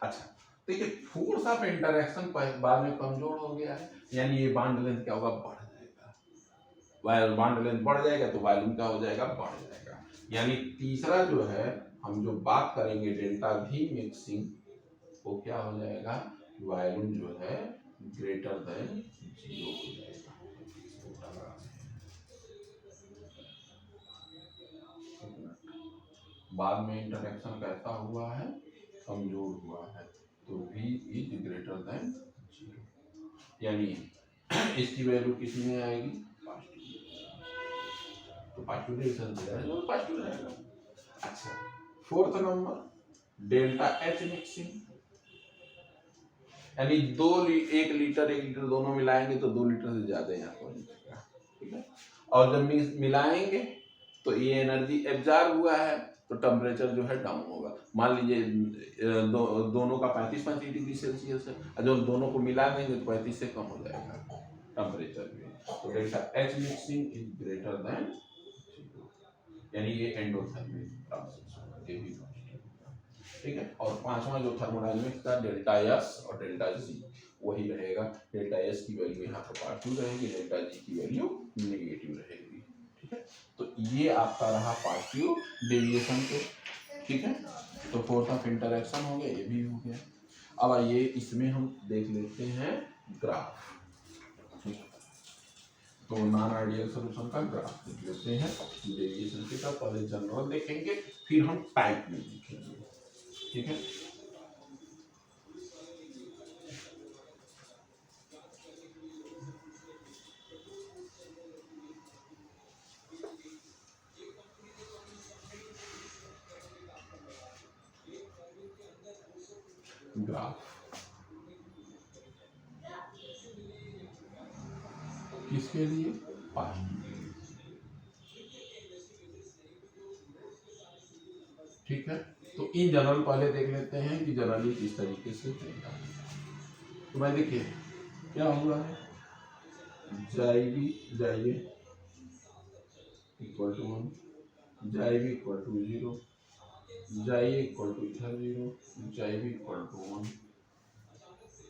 अच्छा, देखिए फोर्स ऑफ इंटरैक्शन बाद में कमजोर हो गया है, यानी ये बॉन्ड लेंथ क्या होगा, बढ़ जाएगा। वायर बॉन्ड लेंथ बढ़ जाएगा तो वॉल्यूम क्या हो जाएगा, बढ़ जाएगा। यानी तीसरा जो है हम जो बात करेंगे डेल्टा वी मिक्सिंग, वो क्या हो जाएगा, वॉल्यूम जो है ग्रेटर देन 0 हो जाएगा। बाद में इंटरैक्शन कैसा हुआ है, कमजोर हुआ है, तो V इज ग्रेटर देन 0, यानी इसकी वैल्यू किस में आएगी, तो पॉजिटिव डिवीजन से जाएगा, पॉजिटिव रहेगा। अच्छा, fourth number delta H mixing, यानी 1 लीटर दोनों मिलाएंगे तो 2 लीटर से ज्यादा यहाँ पर निकलेगा। ठीक है, और जब मिलाएंगे तो ये एनर्जी एब्जॉर्ब हुआ है तो टेम्परेचर जो है डाउन होगा। मान लीजिए दोनों का 35 डिग्री सेल्सियस है, और जब दोनों को मिला देंगे तो 35 से कम हो जाएगा टेम्परेचर भी। तो delta H mixing is greater then 0, यानी ये एंडोथर्मिक प्रोसेस होगा, ये भी ठीक है। और पांचवा जो थर्मोडायनेमिक्स का डेल्टा एस और डेल्टा जी वही रहेगा, डेल्टा एस की वैल्यू यहाँ पर पॉजिटिव रहेगी, डेल्टा जी की वैल्यू नेगेटिव रहेगी। ठीक है, तो ये आपका रहा पॉजिटिव डेविएशन के। ठीक है, तो फोर्स ऑफ इंटरैक्शन हो गया, ये भी हो गया। अब आइए इसमें हम देख लेते हैं ग्राफ। तो नॉन आइडियल सॉल्यूशन का ग्राफ देख लेते हैं, डेविएशन के साथ पहले जनरल देखेंगे, फिर हम टाइप में देखेंगे। ठीक है, ग्राफ किसके लिए, पॉजिटिव। ठीक है, तो इन जनरल पहले देख लेते हैं कि जनरली किस तरीके से होता है। तो भाई देखिए क्या हुआ है, जाइए इक्वल टू 1, जाइए इक्वल टू 0, जाइए इक्वल टू इधर 0, जाइए इक्वल टू 1।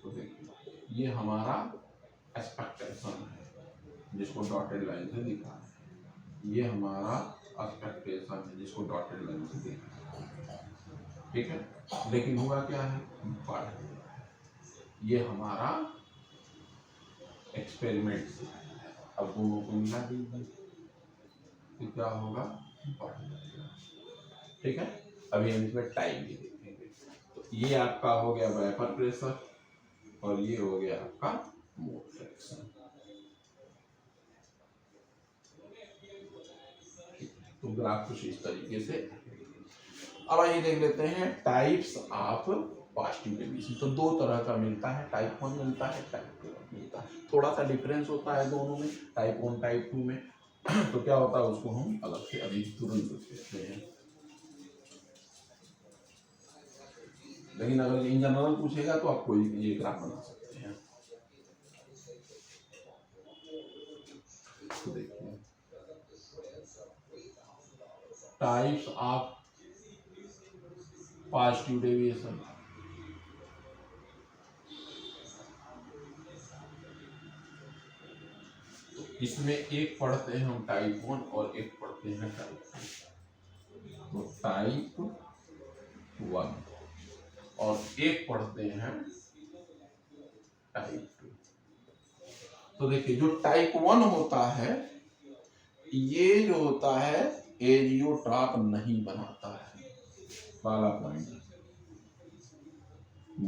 तो देखिए ये हमारा एक्सपेक्टेशन है जिसको डॉटेड लाइन से दिखा है, ये हमारा एक्सपेक्टेशन है जिसको डॉटेड लाइन से दिखा है। ठीक है, लेकिन हुआ क्या है, बढ़ गया है, ये हमारा एक्सपेरिमेंट से आया है। अब दोनों को मिला दीजिए तो क्या होगा, बढ़ जाएगा। ठीक है, अभी हम इसमें टाइम भी देखेंगे। तो ये आपका हो गया वेपर प्रेशर और ये हो गया आपका मोल फ्रैक्शन। तो ग्राफ कुछ इस तरीके से। अब आइए देख लेते हैं टाइप्स ऑफ पॉजिटिव डेविएशन। तो दो तरह का मिलता है, टाइप 1 मिलता है, टाइप 2 मिलता है। थोड़ा सा डिफरेंस होता है दोनों में, टाइप 1 टाइप 2 में। तो क्या होता है उसको हम अलग से अभी तुरंत देखते हैं, लेकिन अगर इन जनरल पूछेगा तो आप कोई ये ग्राफ बना सकते हैं। तो देखिए टाइप्स ऑफ पॉजिटिव डेविएशन, इसमें एक पढ़ते हैं हम टाइप 1 और एक पढ़ते हैं टाइप 2। तो टाइप 1 और एक पढ़ते हैं टाइप 2। तो देखिए जो टाइप 1 होता है ये जो होता है एजियोट्रॉप नहीं बनाता है, पहला पॉइंट,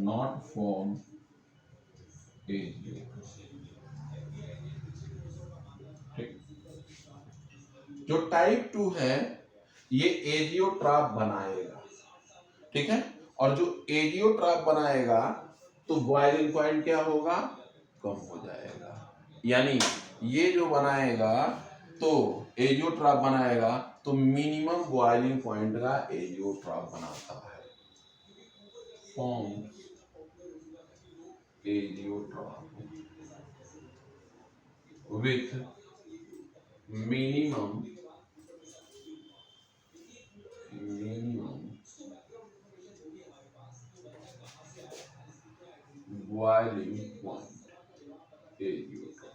नॉट फॉर्म एजियोट्रॉप। ठीक, जो टाइप 2 है ये एजियोट्रॉप बनाएगा, ठीक है। और जो एजियोट्रॉप बनाएगा तो बॉइलिंग पॉइंट क्या होगा, कम हो जाएगा। यानी ये जो बनाएगा तो एजियोट्रॉप बनाएगा तो मिनिमम बॉइलिंग पॉइंट का एजियोट्रॉप बनाता है, forms azeotrope with minimum boiling point azeotrope.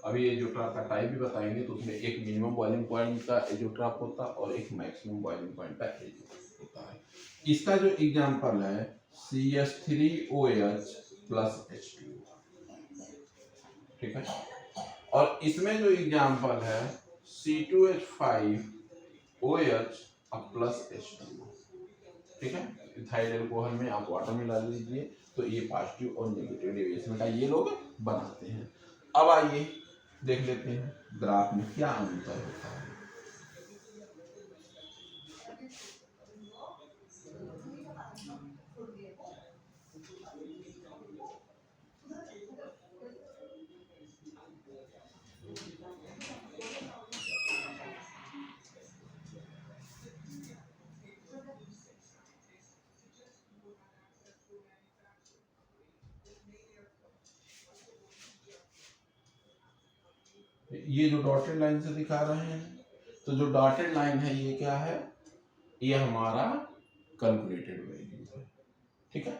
अभी एजियोट्रॉप का टाइप भी बताएंगे तो उसमें एक मिनिमम बॉइलिंग पॉइंट का एजियोट्रॉप होता है और एक मैक्सिमम बॉइलिंग पॉइंट का एजियोट्रॉप होता है। इसका जो एग्जांपल है CH3OH प्लस H2O, ठीक है। और इसमें जो एग्जांपल है C2H5OH प्लस H2O, ठीक है। इथाइल अल्कोहल में आप वाटर मिला लीजिए तो ये पॉजिटिव और नेगेटिव डेविएशन का ये लोग बनाते हैं। अब आइए देख लेते हैं ग्राफ में क्या अंतर होता है। ये जो डॉटेड लाइन से दिखा रहे हैं तो जो डॉटेड लाइन है ये क्या है, ये हमारा कैलकुलेटेड वैल्यू है, ठीक है।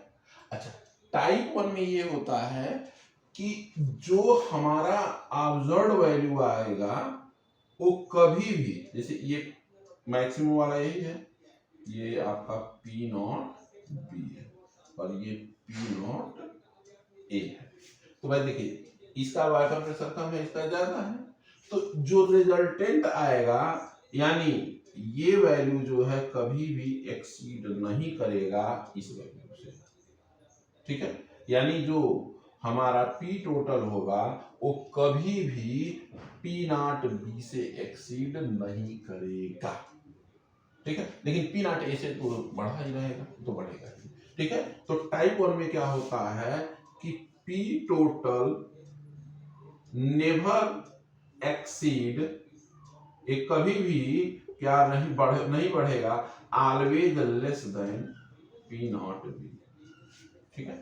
अच्छा, टाइप 1 में ये होता है कि जो हमारा ऑब्जर्व्ड वैल्यू आएगा वो कभी भी, जैसे ये मैक्सिमम वाला यही है, ये आपका P0B है और ये P0A है। तो भाई देखिए इसका वाटर प्रेशर कम है, इसका ज्यादा है, तो जो रिजल्टेंट आएगा यानी ये वैल्यू जो है कभी भी एक्सीड नहीं करेगा इस वैल्यू से, ठीक है। यानी जो हमारा P टोटल होगा वो कभी भी P0B से एक्सीड नहीं करेगा, ठीक है। लेकिन P0A से तो बढ़ा ही रहेगा, तो बढ़ेगा, ठीक है। तो टाइप 1 में क्या होता है कि P टोटल नेवर एक्सीड, एक कभी भी क्या नहीं बढ़ेगा, ऑलवेज लेस देन P0B, ठीक है।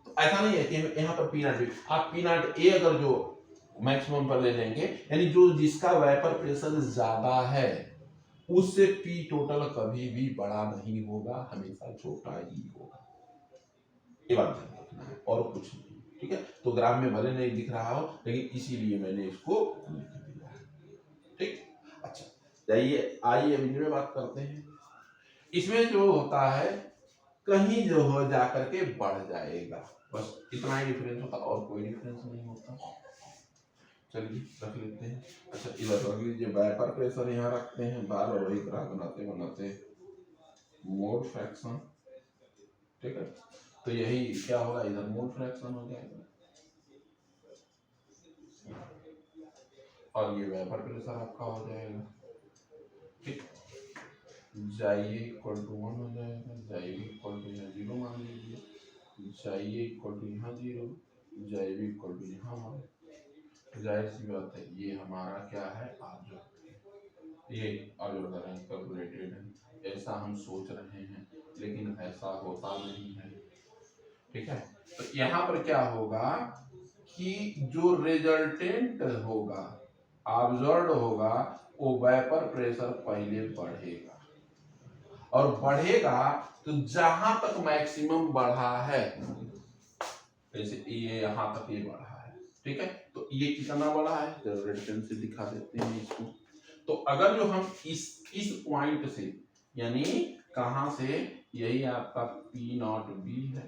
तो ऐसा नहीं है कि यहाँ पर P0B, आप P0A अगर जो मैक्सिमम पर ले लेंगे यानी जो जिसका वेपर प्रेशर ज्यादा है उससे P टोटल कभी भी बड़ा नहीं होगा, हमेशा छोटा ही होगा, ये बात ध्यान रखना है और कुछ नहीं, ठीक है। तो ग्राफ में भले नहीं दिख रहा हो लेकिन इसीलिए मैंने इसको लिख दिया है, ठीक। अच्छा जाइए आइए अब इनमें बात करते हैं। इसमें जो होता है कहीं जो हो जाकर के बढ़ जाएगा, बस इतना ही डिफरेंस होता, और कोई डिफरेंस नहीं होता। चलिए रख लेते हैं। अच्छा इधर रख लीजिए, वेपर प्रेशर यहाँ रखते हैं, बार बार वही ग्राफ बनाते बनाते मोल फ्रैक्शन, ठीक है। तो यही क्या होगा, इधर मोल फ्रैक्शन हो जाएगा और ये वेपर प्रेशर आपका हो जाएगा, ठीक। जाइए इक्वल टू 1 हो जाएगा, जाइए इक्वल टू यहाँ 0 मान लीजिए, जाइए इक्वल टू यहाँ 0, जाइए इक्वल टू यहाँ 1। जाहिर सी बात है ये हमारा क्या है, ऑब्जर्व, ये ऑब्जर्व है, कैलकुलेटेड है, ऐसा हम सोच रहे हैं लेकिन ऐसा होता नहीं है, ठीक है। तो यहाँ पर क्या होगा कि जो रिजल्टेंट होगा, ऑब्जर्व्ड होगा, वो वेपर प्रेशर पहले बढ़ेगा और बढ़ेगा तो जहां तक मैक्सिमम बढ़ा है, जैसे ये यहां तक ये बढ़ा है, ठीक है, तो ये कितना बड़ा है, तो रेड पेन से दिखा देते हैं इसको। तो अगर जो हम इस पॉइंट से, यानी कहां से, यही आपका पी नॉट बी है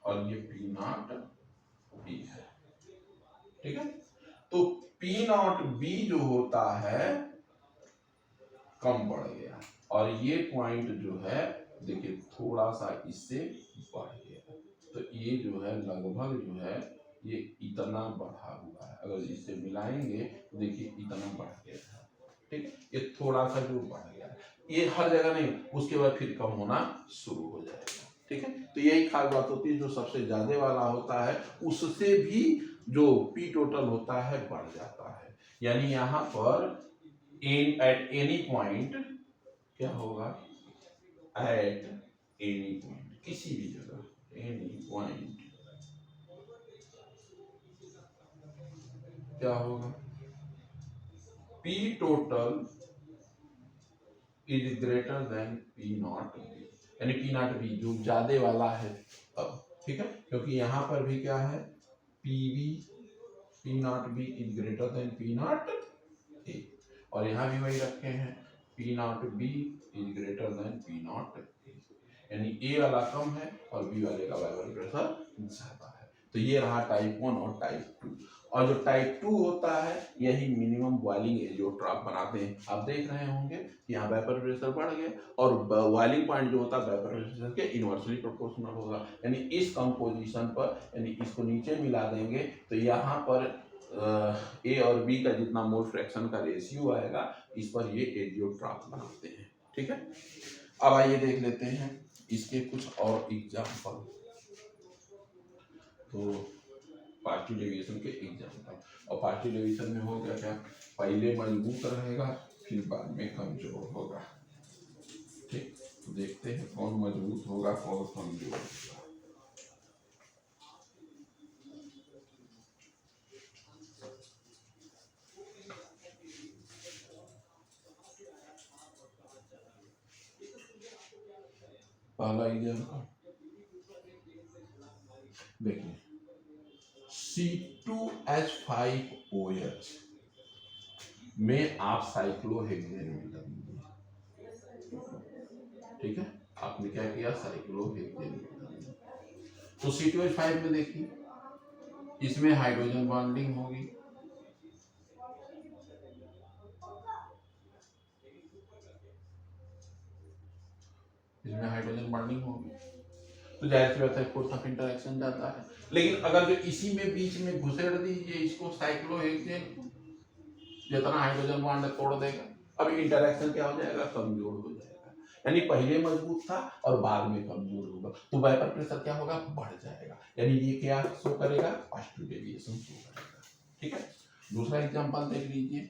और ये पी नॉट बी है, ठीक है। तो पी नॉट बी जो होता है कम बढ़ गया, और ये पॉइंट जो है देखिए थोड़ा सा इससे बढ़ गया, तो ये जो है लगभग जो है ये इतना बढ़ा हुआ है, अगर इससे मिलाएंगे तो देखिए इतना बढ़ गया है, ठीक। ये थोड़ा सा जो बढ़ गया है, ये हर जगह नहीं, उसके बाद फिर कम होना शुरू हो जाएगा, ठीक है। तो यही खास बात होती है, जो सबसे ज्यादा वाला होता है उससे भी जो पी टोटल होता है बढ़ जाता है, यानी यहाँ पर एट एनी पॉइंट क्या होगा, एट एनी पॉइंट, किसी भी जगह एनी पॉइंट क्या होगा, P total is greater than P not B, यानी पी नॉट बी जो ज्यादा वाला है तब, ठीक है, क्योंकि यहां पर भी क्या है, P B P not B is greater than P not A, और यहां भी वही रखे हैं, P not B is greater than P not A, यानी ए वाला कम है और बी वाले का वाइब्रेशन प्रेशर ज्यादा है। तो ये रहा टाइप 1 और टाइप 2। और जो टाइप 2 होता है यही मिनिमम बॉइलिंग एजियोट्रॉप बनाते हैं, आप देख रहे होंगे कि यहाँ वेपर प्रेशर बढ़ गया और बॉइलिंग पॉइंट जो होता है वेपर प्रेशर के इनवर्सली प्रोपोर्शनल होगा, यानी इस कंपोजिशन पर, यानी इसको नीचे मिला देंगे तो यहाँ पर ए और बी का जितना मोल फ्रैक्शन का रेशियो आएगा इस पर ये एजियोट्रॉप बनाते हैं, ठीक है। अब आइए देख लेते हैं इसके कुछ और एग्जाम्पल। तो पार्शियल डेविएशन के एग्जाम्पल, और पार्शियल डेविएशन में हो गया क्या, पहले मजबूत रहेगा फिर बाद में कमजोर होगा, ठीक। तो देखते हैं कौन मजबूत होगा कौन कमजोर होगा। पहला एग्जाम्पल देखिए, C2H5OH में आप साइक्लोहेक्सेन मिला दीजिए, ठीक है, आपने क्या किया, साइक्लोहेक्सेन मिला दिया। तो C2H5 में देखिए इसमें हाइड्रोजन बॉन्डिंग होगी, इसमें हाइड्रोजन बॉन्डिंग होगी, तो जाहिर सी बात है फोर्स ऑफ इंटरेक्शन जाता है। लेकिन अगर जो इसी में बीच में घुसेड़ दीजिए इसको साइक्लोहेक्सेन को, जितना हाइड्रोजन बॉन्ड तोड़ देगा, अब इंटरेक्शन क्या हो जाएगा, कमजोर हो जाएगा, यानी पहले मजबूत था और बाद में कमजोर होगा, तो वेपर प्रेशर क्या होगा, बढ़ जाएगा, यानी ये क्या शो करेगा, पॉजिटिव डेविएशन शो करेगा, ठीक है। दूसरा एग्जांपल देख लीजिए,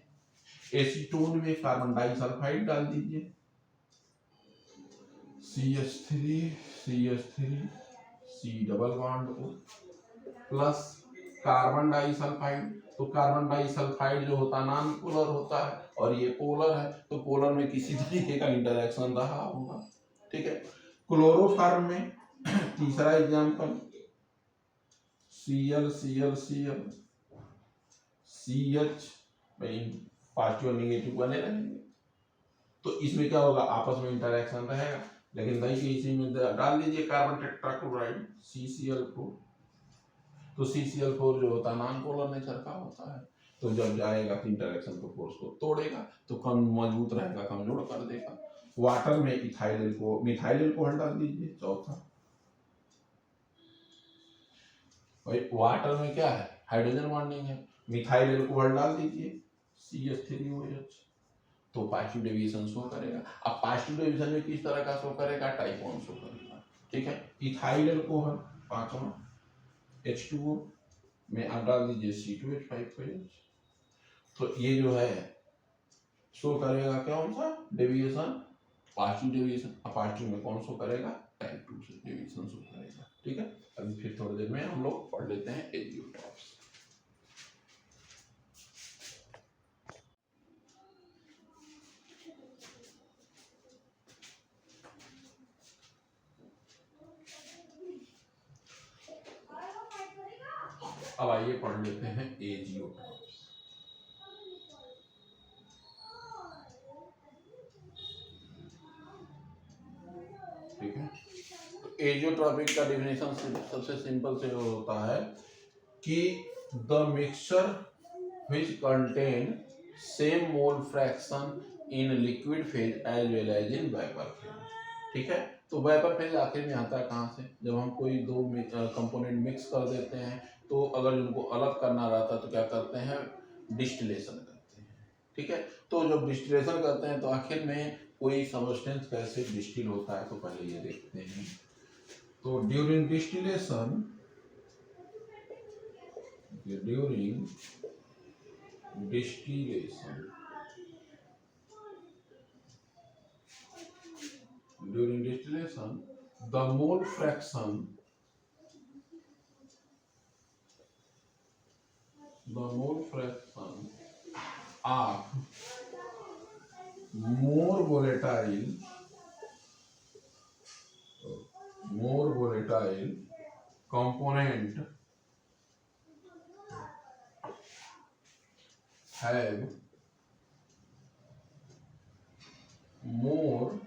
एसीटोन में कार्बन डाइसल्फाइड डाल दीजिए, CH3 CH3 C double bond O plus carbon disulphide, तो कार्बन डाइसल्फाइड जो होता है नॉन पोलर होता है और ये पोलर है, तो पोलर में किसी तरीके का इंटरेक्शन रहा होगा, ठीक है। क्लोरोफॉर्म में तीसरा example Cl Cl Cl CH, भाई पॉजिटिव नेगेटिव बने रहेंगे, तो इसमें क्या होगा, आपस में इंटरेक्शन रहेगा, लेकिन नहीं कि इसी में डाल दीजिए कार्बन टेट्राक्लोराइड CCl4, तो CCl4 जो होता है नॉन पोलर नेचर का होता है, तो जब जाएगा तो इंटरेक्शन को फोर्स को तोड़ेगा, तो कम मजबूत रहेगा, कमजोर कर देगा। वाटर में इथाइल को मिथाइल अल्कोहल डाल दीजिए, चौथा, भाई वाटर में क्या है, हाइड्रोजन बॉन्डिंग है, मिथाइल अल्कोहल डाल दीजिए CH3OH, तो पॉजिटिव डेविएशन शो करेगा। अब पॉजिटिव डेविएशन में किस तरह का शो करेगा, टाइप 1 शो करेगा, ठीक है। इथाइल अल्कोहल पांचवा H2O में आप डाल दीजिए C2H5OH, तो ये जो है शो करेगा कौन सा डेविएशन, पॉजिटिव डेविएशन, पॉजिटिव में कौन शो करेगा, टाइप 2 से डेविएशन शो करेगा, ठीक है। अभी फिर थोड़ी देर में हम लोग पढ़ लेते हैं एजियोट्रॉप्स। अब आइए पढ़ लेते हैं एजियोट्रॉप। ठीक है, तो एजियोट्रॉपिक का डेफिनेशन सबसे सिंपल से होता है कि the mixture which contain same mole fraction in liquid phase as well as in vapour phase. ठीक है, तो वेपर फेज आखिर में आता है कहाँ से? जब हम कोई दो कंपोनेंट मिक्स कर देते हैं तो अगर उनको अलग करना रहता है तो क्या करते हैं? डिस्टिलेशन करते हैं। ठीक है, तो जब डिस्टिलेशन करते हैं तो आखिर में कोई सबस्टेंस कैसे डिस्टिल होता है तो पहले ये देखते हैं। तो during distillation the mole fraction of more volatile component have more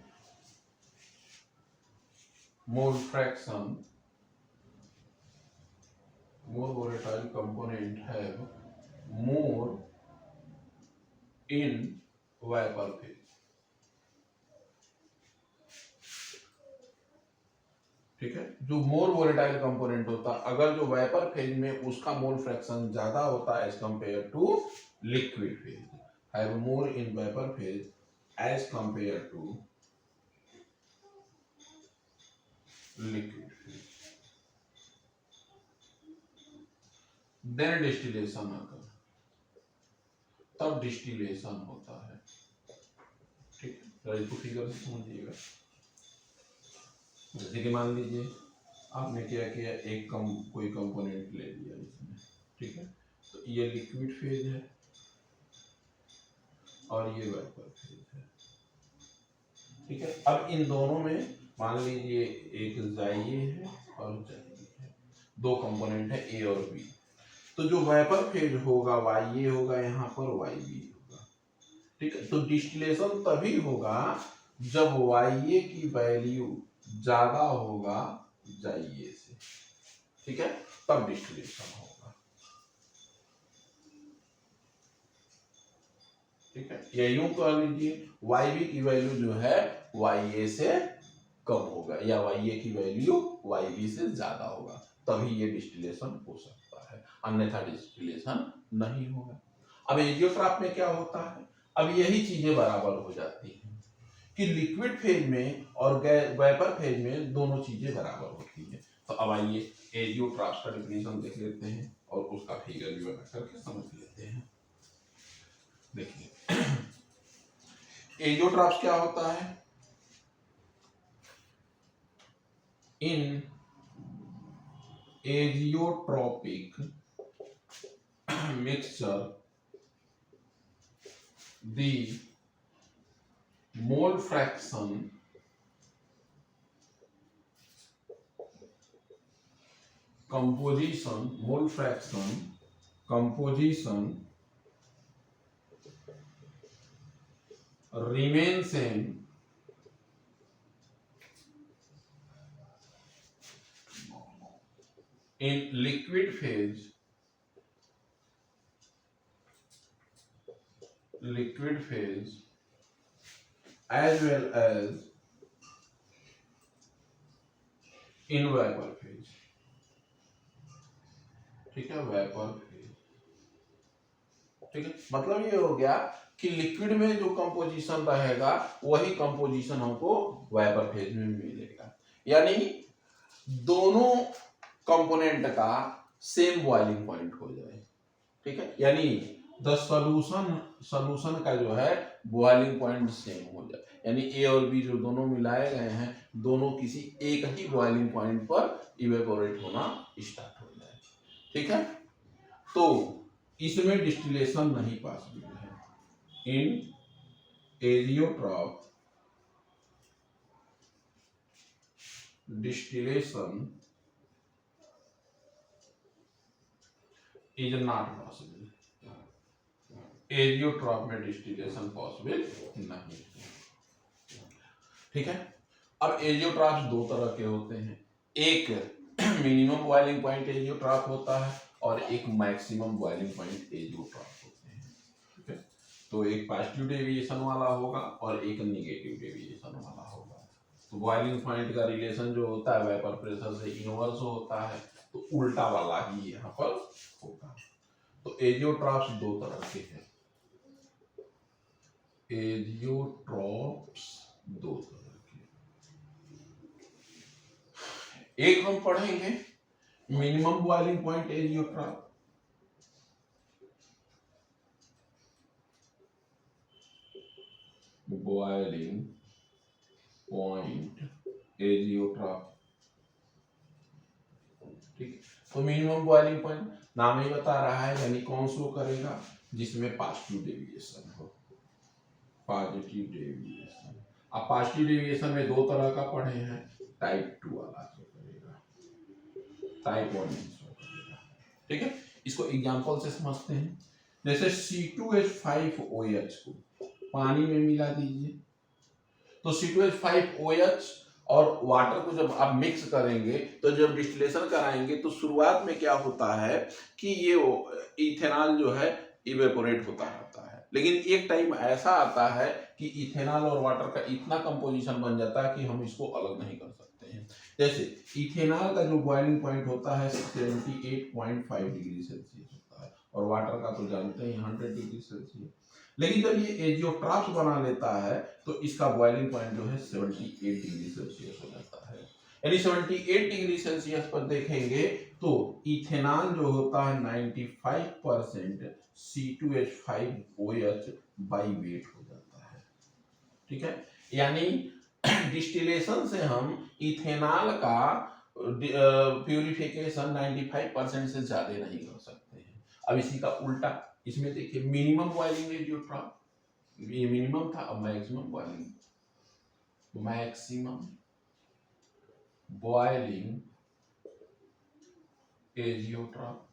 mole fraction, more volatile component have more in vapor phase। ठीक है, जो मोर वोलेटाइल कंपोनेंट होता, अगर जो वेपर फेज में उसका मोल फ्रैक्शन ज्यादा होता है as compare to liquid phase, have more in vapour phase as compare to liquid phase, then distillation occur, तब डिस्टिलेशन होता है। ठीक है, इसको फिगर से समझिएगा। जैसे कि मान लीजिए आपने क्या किया, एक कोई कंपोनेंट ले लिया इसमें। ठीक है, तो ये लिक्विड फेज है और ये वेपर फेज है। ठीक है, अब इन दोनों में मान लीजिए एक जाइए है और जाइए है, दो कंपोनेंट है ए और बी। तो जो वेपर फेज होगा वाई ए होगा, यहाँ पर वाई बी होगा। ठीक है, तो डिस्टिलेशन तभी होगा जब वाई ए की वैल्यू ज्यादा होगा जाइए से। ठीक है, तब डिस्टिलेशन होगा। ठीक है, या यूं कह लीजिए वाई बी की वैल्यू जो है वाई ए से कम होगा या वाई ए की वैल्यू वाई बी से ज्यादा होगा, तभी ये डिस्टिलेशन हो सकता है, अन्यथा डिस्टिलेशन नहीं होगा। अब एजियोट्रॉप में क्या होता है? अब यही चीजें बराबर हो जाती हैं कि लिक्विड फेज में और वेपर फेज में दोनों चीजें बराबर होती हैं। तो अब आइए एजियोट्रॉप का डेफिनेशन देख लेते हैं और उसका फिगर भी बना करके समझ लेते हैं। देखिए एजियोट्रॉप क्या होता है? इन एजियोट्रोपिक mixture the mole fraction composition remains same in liquid phase as well as in vapor phase। ठीक है, वेपर फेज। ठीक है, मतलब ये हो गया कि लिक्विड में जो कंपोजिशन रहेगा वही कंपोजिशन हमको वेपर फेज में मिलेगा, यानी दोनों कंपोनेंट का सेम बॉइलिंग पॉइंट हो जाए। ठीक है, यानी द सॉल्यूशन का जो है बॉइलिंग पॉइंट सेम हो जाए, यानी ए और बी जो दोनों मिलाए गए हैं दोनों किसी एक ही बॉइलिंग पॉइंट पर इवेपोरेट होना स्टार्ट हो जाए। ठीक है, तो इसमें डिस्टिलेशन नहीं पॉसिबल है। In azeotrope distillation is not possible, azeotrope में डिस्टिलेशन पॉसिबल नहीं। ठीक है। अब एजियोट्रॉप्स दो तरह के होते हैं, एक मिनिमम बॉइलिंग पॉइंट एजियोट्रॉप होता है और एक मैक्सिमम बॉइलिंग पॉइंट एजियोट्रॉप होते हैं। ठीक है। तो एक पॉजिटिव डेविएशन वाला होगा और एक नेगेटिव डेविएशन वाला होगा। तो बॉइलिंग पॉइंट का रिलेशन जो होता है वेपर प्रेशर से इनवर्स होता है, तो उल्टा वाला ही यहाँ पर होगा। तो एजियोट्रॉप्स दो तरह के हैं, एजियोट्रॉप्स दो तरह के। एक हम पढ़ेंगे minimum boiling point azeotrope, boiling point azeotrope. ठीक। तो मिनिमम बॉइलिंग पॉइंट नाम ही बता रहा है, यानी कौन शो करेगा, जिसमें पॉजिटिव डेविएशन हो, पॉजिटिव डेविएशन। अब पॉजिटिव डेविएशन में दो तरह का पढ़े हैं, टाइप 2 वाला शो करेगा, टाइप 1 शो करेगा। ठीक है। इसको एग्जांपल से समझते हैं। जैसे C2H5OH को पानी में मिला दीजिए, तो C2H5OH और वाटर को जब आप मिक्स करेंगे, तो जब डिस्टिलेशन कराएंगे तो शुरुआत में क्या होता है कि ये इथेनॉल जो है इवेपोरेट होता रहता है, लेकिन एक टाइम ऐसा आता है कि इथेनॉल और वाटर का इतना कंपोजिशन बन जाता है कि हम इसको अलग नहीं कर सकते हैं। जैसे इथेनॉल का जो बॉइलिंग पॉइंट होता है 78.5 डिग्री सेल्सियस होता है और वाटर का तो जानते हैं 100 डिग्री सेल्सियस। लेकिन जब ये एजियोट्रॉप्स बना लेता है तो इसका बॉइलिंग पॉइंट जो है 78 डिग्री सेल्सियस हो जाता है। यानी 78 डिग्री सेल्सियस पर देखेंगे तो इथेनॉल जो होता है 95% C2H5OH बाई वेट हो जाता है। ठीक है। यानी डिस्टिलेशन से हम इथेनॉल का प्यूरिफिकेशन 95% से ज्यादा नहीं कर सकते हैं। अब इसी का उल्टा इसमें देखिए, मिनिमम बॉइलिंग एजियोट्रॉप, ये मिनिमम था, अब maximum boiling, maximum boiling azeotrope.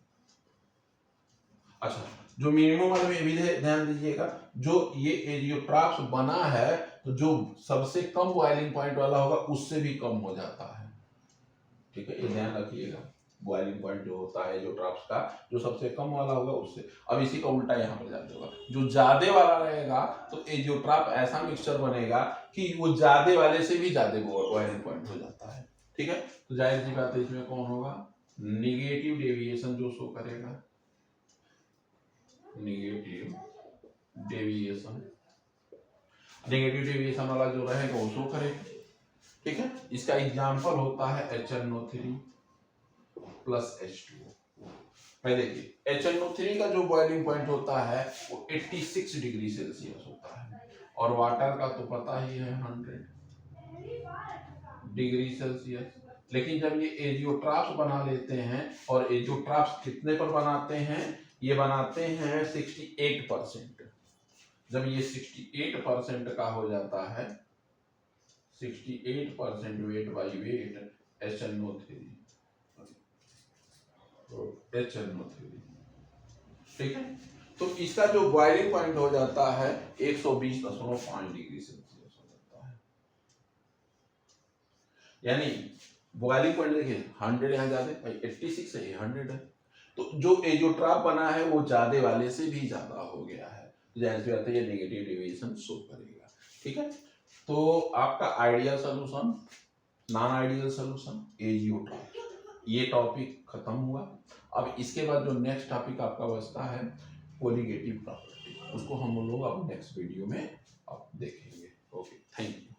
अच्छा, जो मिनिमम वाले में भी ध्यान दीजिएगा, जो ये एजियोट्रॉप्स बना है तो जो सबसे कम बॉइलिंग पॉइंट वाला होगा उससे भी कम हो जाता है। ठीक है, ये ध्यान रखिएगा, बॉइलिंग पॉइंट जो होता है एजियोट्रॉप्स का, जो सबसे कम वाला होगा उससे। अब इसी का उल्टा यहाँ पर जाते होगा, जो ज्यादा वाला रहेगा तो एजियोट्रॉप ऐसा मिक्सचर बनेगा कि वो ज्यादा वाले से भी ज्यादा बॉइलिंग पॉइंट हो जाता है। ठीक है। तो जाहिर सी बात है इसमें कौन होगा, निगेटिव डेविएशन जो शो करेगा, नेगेटिव डेविएशन, नेगेटिव डेविएशन वाला जो रहेगा वो शो करेगा। ठीक है। इसका एग्जांपल होता है HNO3 प्लस H2O। मैं देखिए HNO3 का जो बॉइलिंग पॉइंट होता है वो 86 डिग्री सेल्सियस होता है और वाटर का तो पता ही है 100 डिग्री सेल्सियस। लेकिन जब ये एजियोट्रॉप्स बना लेते हैं, और एजियोट्रॉप्स कितने पर बनाते हैं, ये बनाते हैं 68%। जब ये 68% का हो जाता है, 68% वेट बाई वेट HNO3, ठीक है। तो इसका जो बॉइलिंग पॉइंट हो जाता है 120.5 डिग्री सेल्सियस हो जाता है। यानी बॉइलिंग पॉइंट देखिए 100 यहाँ ज्यादा भाई, 86 है, 100 है, तो जो एजियोट्रॉप बना है वो ज्यादा वाले से भी ज्यादा हो गया है, तो जाहिर सी बात है ये नेगेटिव डेविएशन शो करेगा। ठीक है। तो आपका ideal solution, non ideal solution, azeotrope, ये टॉपिक खत्म हुआ। अब इसके बाद जो नेक्स्ट टॉपिक आपका बचता है कोलिगेटिव प्रॉपर्टी, उसको हम लोग अब नेक्स्ट वीडियो में अब देखेंगे। Okay, thank you.